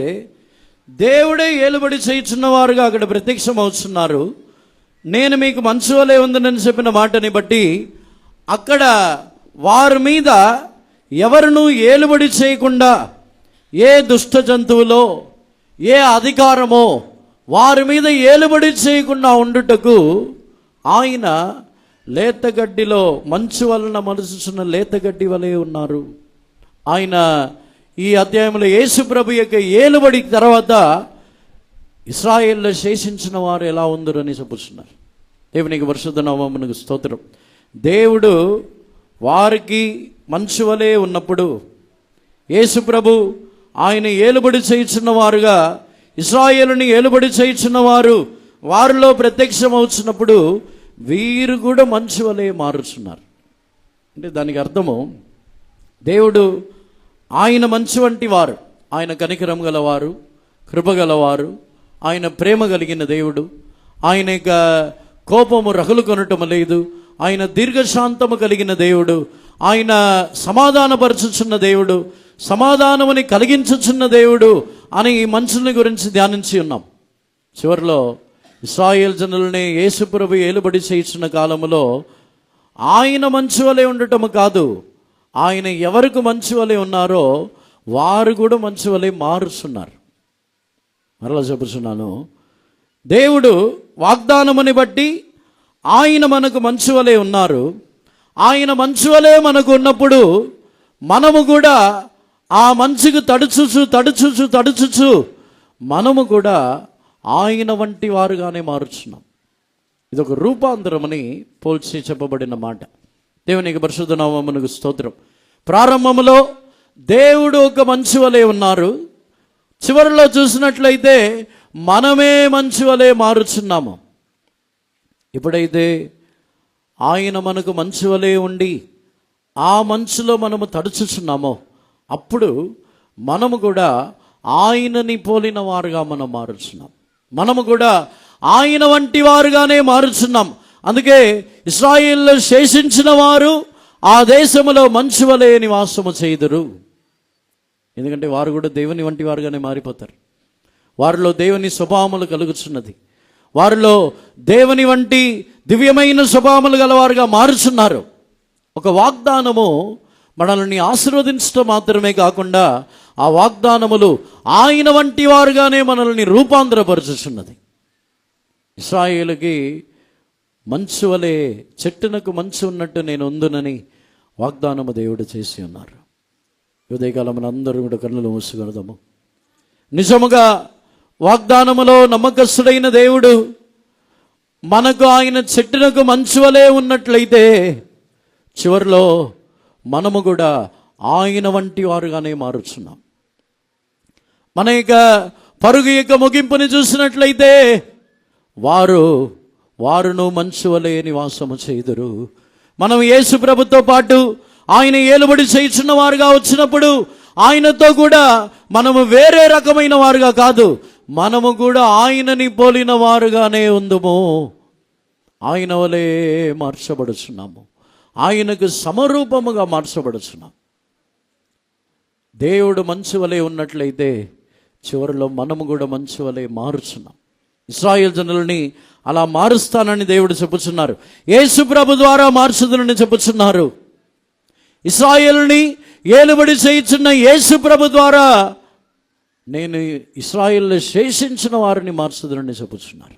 దేవుడే ఏలుబడి చేయుచున్న వారుగా అక్కడ ప్రత్యక్షం అవుతున్నారు. నేను మీకు మంచు వలె ఉందని చెప్పిన మాటని బట్టి అక్కడ వారి మీద ఎవరినూ ఏలుబడి చేయకుండా ఏ దుష్ట జంతువులో ఏ అధికారమో వారి మీద ఏలుబడి చేయకుండా ఉండుటకు ఆయన లేతగడ్డిలో మంచు వలన మలుచుచున్న లేతగడ్డి వలె ఉన్నారు. ఆయన ఈ అధ్యాయంలో యేసు ప్రభు యొక్క ఏలుబడి తర్వాత ఇశ్రాయేల్లో శేషించిన వారు ఎలా ఉందరని చెప్పుతున్నారు. దేవునికి పరిశుద్ధ నామమునకు స్తోత్రం. దేవుడు వారికి మంచు వలె ఉన్నప్పుడు యేసు ప్రభు ఆయన ఏలుబడి చేయుచున్న వారుగా ఇశ్రాయేలుని ఏలుబడి చేయుచున్న వారు వారిలో ప్రత్యక్షమవుతున్నప్పుడు వీరు కూడా మంచు వలె మారుచున్నారు. అంటే దానికి అర్థము దేవుడు ఆయన మంచు వంటి వారు, ఆయన కనికరం గలవారు, కృప గలవారు, ఆయన ప్రేమ కలిగిన దేవుడు, ఆయన యొక్క కోపము రగులు కొనటం లేదు, ఆయన దీర్ఘశాంతము కలిగిన దేవుడు, ఆయన సమాధానపరచుచున్న దేవుడు, సమాధానముని కలిగించుచున్న దేవుడు అని ఈ మనుషుల్ని గురించి ధ్యానించి ఉన్నాం. చివరిలో ఇశ్రాయేల్ జనులని యేసు ప్రభు ఏలుబడి చేయుచున్న కాలములో ఆయన మంచు వలె ఉండటము కాదు, ఆయన ఎవరికి మంచు వలె ఉన్నారో వారు కూడా మంచు వలె మారుస్తున్నారు. మరలా చెప్పుచున్నాను, దేవుడు వాగ్దానముని బట్టి ఆయన మనకు మంచు వలె ఉన్నారు. ఆయన మంచు వలె మనకు ఉన్నప్పుడు మనము కూడా ఆ మంచుకు తడుచుచు మనము కూడా ఆయన వంటి వారుగానే మారుచున్నాం. ఇదొక రూపాంతరమని పోల్చి చెప్పబడిన మాట. దేవునికి పరిశుద్ధ నామమునకు స్తోత్రం. ప్రారంభములో దేవుడు ఒక మంచు వలె ఉన్నారు, చివరిలో చూసినట్లయితే మనమే మంచు వలె మారుచున్నాము. ఇప్పుడైతే ఆయన మనకు మంచు వలె ఉండి ఆ మంచులో మనము తడుచుచున్నామో అప్పుడు మనము కూడా ఆయనని పోలిన వారుగా మనం మారుచున్నాం. మనము కూడా ఆయన వంటి వారుగానే మారుచున్నాం. అందుకే ఇశ్రాయేల్లో శేషించిన వారు ఆ దేశములో మంచు వలె నివాసము చేయుదురు. ఎందుకంటే వారు కూడా దేవుని వంటి వారుగానే మారిపోతారు. వారిలో దేవుని స్వభావములు కలుగుచున్నది, వారిలో దేవుని వంటి దివ్యమైన స్వభావములు గలవారుగా మారుచున్నారు. ఒక వాగ్దానము మనల్ని ఆశీర్వదించడం మాత్రమే కాకుండా ఆ వాగ్దానములు ఆయన వంటి వారుగానే మనల్ని రూపాంతరపరచుచున్నది. ఇశ్రాయేలుకి మంచు వలె చెట్టునకు మంచు ఉన్నట్టు నేను ఉందునని వాగ్దానము దేవుడు చేసి ఉన్నారు. ఉదయకాలం మన అందరూ కూడా కన్నులు మూసుకొనదాము. నిజముగా వాగ్దానములో నమ్మకస్తుడైన దేవుడు మనకు ఆయన చెట్టునకు మంచు వలె ఉన్నట్లయితే చివరిలో మనము కూడా ఆయన వంటి వారుగానే మారుచున్నాం. మన యొక్క పరుగు యొక్క ముగింపుని చూసినట్లయితే వారును మంచు వలె నివాసము చేయుదురు. మనం యేసు ప్రభుతో పాటు ఆయన ఏలుబడి చేయుచున్న వారుగా వచ్చినప్పుడు ఆయనతో కూడా మనము వేరే రకమైన వారుగా కాదు, మనము కూడా ఆయనని పోలిన వారుగానే ఉందుము. ఆయన వలె మార్చబడుచున్నాము, ఆయనకు సమరూపముగా మార్చబడుచున్నాం. దేవుడు మంచు వలె ఉన్నట్లయితే చివరిలో మనము కూడా మంచు వలె మారుచున్నాం. ఇశ్రాయేల్ జనులని అలా మారుస్తానని దేవుడు చెప్పుచున్నారు. యేసు ప్రభు ద్వారా మార్చుదునని చెప్పుచున్నారు. ఇశ్రాయేలుని ఏలుబడి చేయుచున్న యేసు ప్రభు ద్వారా నేను ఇశ్రాయేల్లో శేషించిన వారిని మార్చుదునని చెప్పుచున్నారు.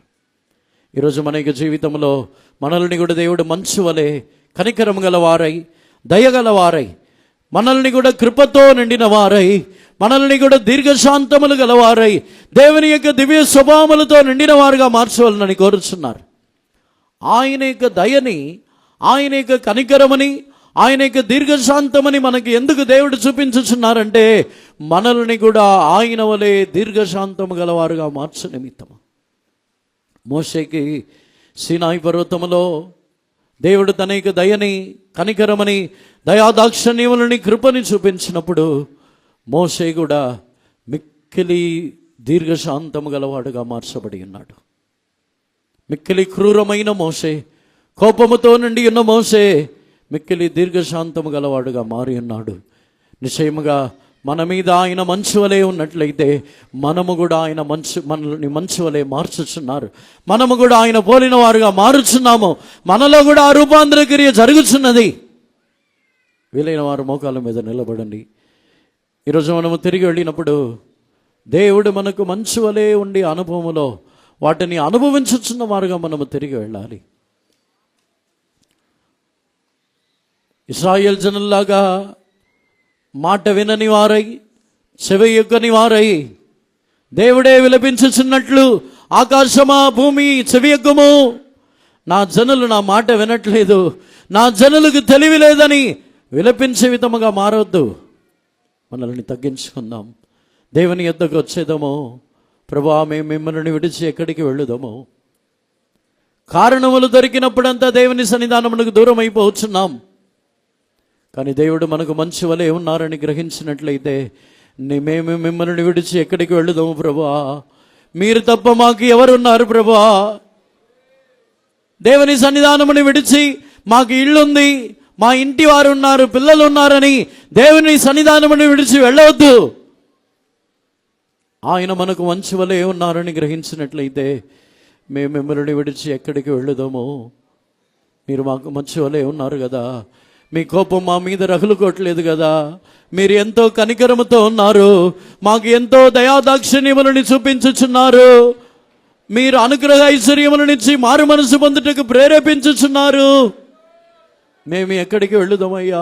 ఈరోజు మన యొక్క జీవితంలో మనల్ని కూడా దేవుడు మంచు వలె కనికరం గలవారై, దయగలవారై, మనల్ని కూడా కృపతో నిండిన వారై, మనల్ని కూడా దీర్ఘశాంతములు గలవారై, దేవుని యొక్క దివ్య స్వభావములతో నిండిన వారుగా మార్చవాలని కోరుచున్నారు. ఆయన యొక్క దయని, ఆయన యొక్క కనికరమని, ఆయన యొక్క దీర్ఘశాంతమని మనకి ఎందుకు దేవుడు చూపించుచున్నారంటే మనల్ని కూడా ఆయన వలె దీర్ఘశాంతము గలవారుగా మార్చు నిమిత్తము. మోషేకి సీనాయి పర్వతములో దేవుడు తన యొక్క దయని, కనికరమని, దయాదాక్షిణ్యములని, కృపని చూపించినప్పుడు మోషే కూడా మిక్కిలి దీర్ఘశాంతము గలవాడుగా మార్చబడి ఉన్నాడు. మిక్కిలి క్రూరమైన మోషే, కోపముతో నుండి ఉన్న మోషే మిక్కిలి దీర్ఘశాంతము గలవాడుగా మారి ఉన్నాడు. నిశ్చయముగా మన మీద ఆయన మంచు వలె ఉన్నట్లయితే మనము కూడా ఆయన మనల్ని మంచు వలె మార్చుచున్నారు. మనము కూడా ఆయన పోలిన వారుగా మారుచున్నాము. మనలో కూడా ఆ రూపాంతర క్రియ జరుగుతున్నది. వీలైన వారు మోకాళ్ళ మీద నిలబడండి. ఈరోజు మనము తిరిగి వెళ్ళినప్పుడు దేవుడు మనకు మంచు వలె ఉండి అనుభవములో వాటిని అనుభవించుచున్న వారుగా మనము తిరిగి వెళ్ళాలి. ఇశ్రాయేల్ జనుల్లాగా మాట వినని వారై, చెవి యొక్కని వారై, దేవుడే విలపించుచున్నట్లు ఆకాశమా భూమి చెవి యొక్కము, నా జనులు నా మాట వినట్లేదు, నా జనులకు తెలివి లేదని విలపించే విధముగా మారవద్దు. మనల్ని తగ్గించుకుందాం. దేవుని యొద్దకు వచ్చేదమో, ప్రభువా మేము మిమ్మల్ని విడిచి ఎక్కడికి వెళ్ళుదామో. కారణములు దొరికినప్పుడంతా దేవుని సన్నిధానమునకు దూరం అయిపోవచ్చున్నాం. కానీ దేవుడు మనకు మంచి వలె ఉన్నారని గ్రహించినట్లయితే మేము మిమ్మల్ని విడిచి ఎక్కడికి వెళ్ళుదాము ప్రభువా, మీరు తప్ప మాకు ఎవరున్నారు ప్రభువా. దేవుని సన్నిధానముని విడిచి మాకు ఇల్లుంది, మా ఇంటి వారు ఉన్నారు, పిల్లలు ఉన్నారని దేవుని సన్నిధానముని విడిచి వెళ్ళవద్దు. ఆయన మనకు మంచి వలె ఉన్నారని గ్రహించినట్లయితే మేము మిమ్మల్ని విడిచి ఎక్కడికి వెళ్ళుదాము. మీరు మాకు మంచి వలె ఉన్నారు కదా, మీ కోపం మా మీద రగులుకోవట్లేదు కదా, మీరు ఎంతో కనికరముతో ఉన్నారు, మాకు ఎంతో దయాదాక్షిణ్యములని చూపించుచున్నారు, మీరు అనుగ్రహ ఐశ్వర్యములనిచ్చి మారు మనసు పొందుటకు ప్రేరేపించుచున్నారు. మేము ఎక్కడికి వెళ్ళుదామయ్యా.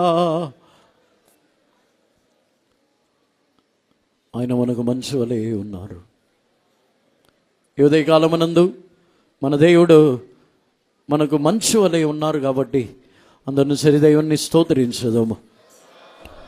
ఆయన మనకు మంచి వలె ఉన్నారు. ఈ ఉదయకాలమునందు మన దేవుడు మనకు మంచి వలె ఉన్నారు కాబట్టి అందరిని సరిదైవాన్ని స్తోత్రించదాము.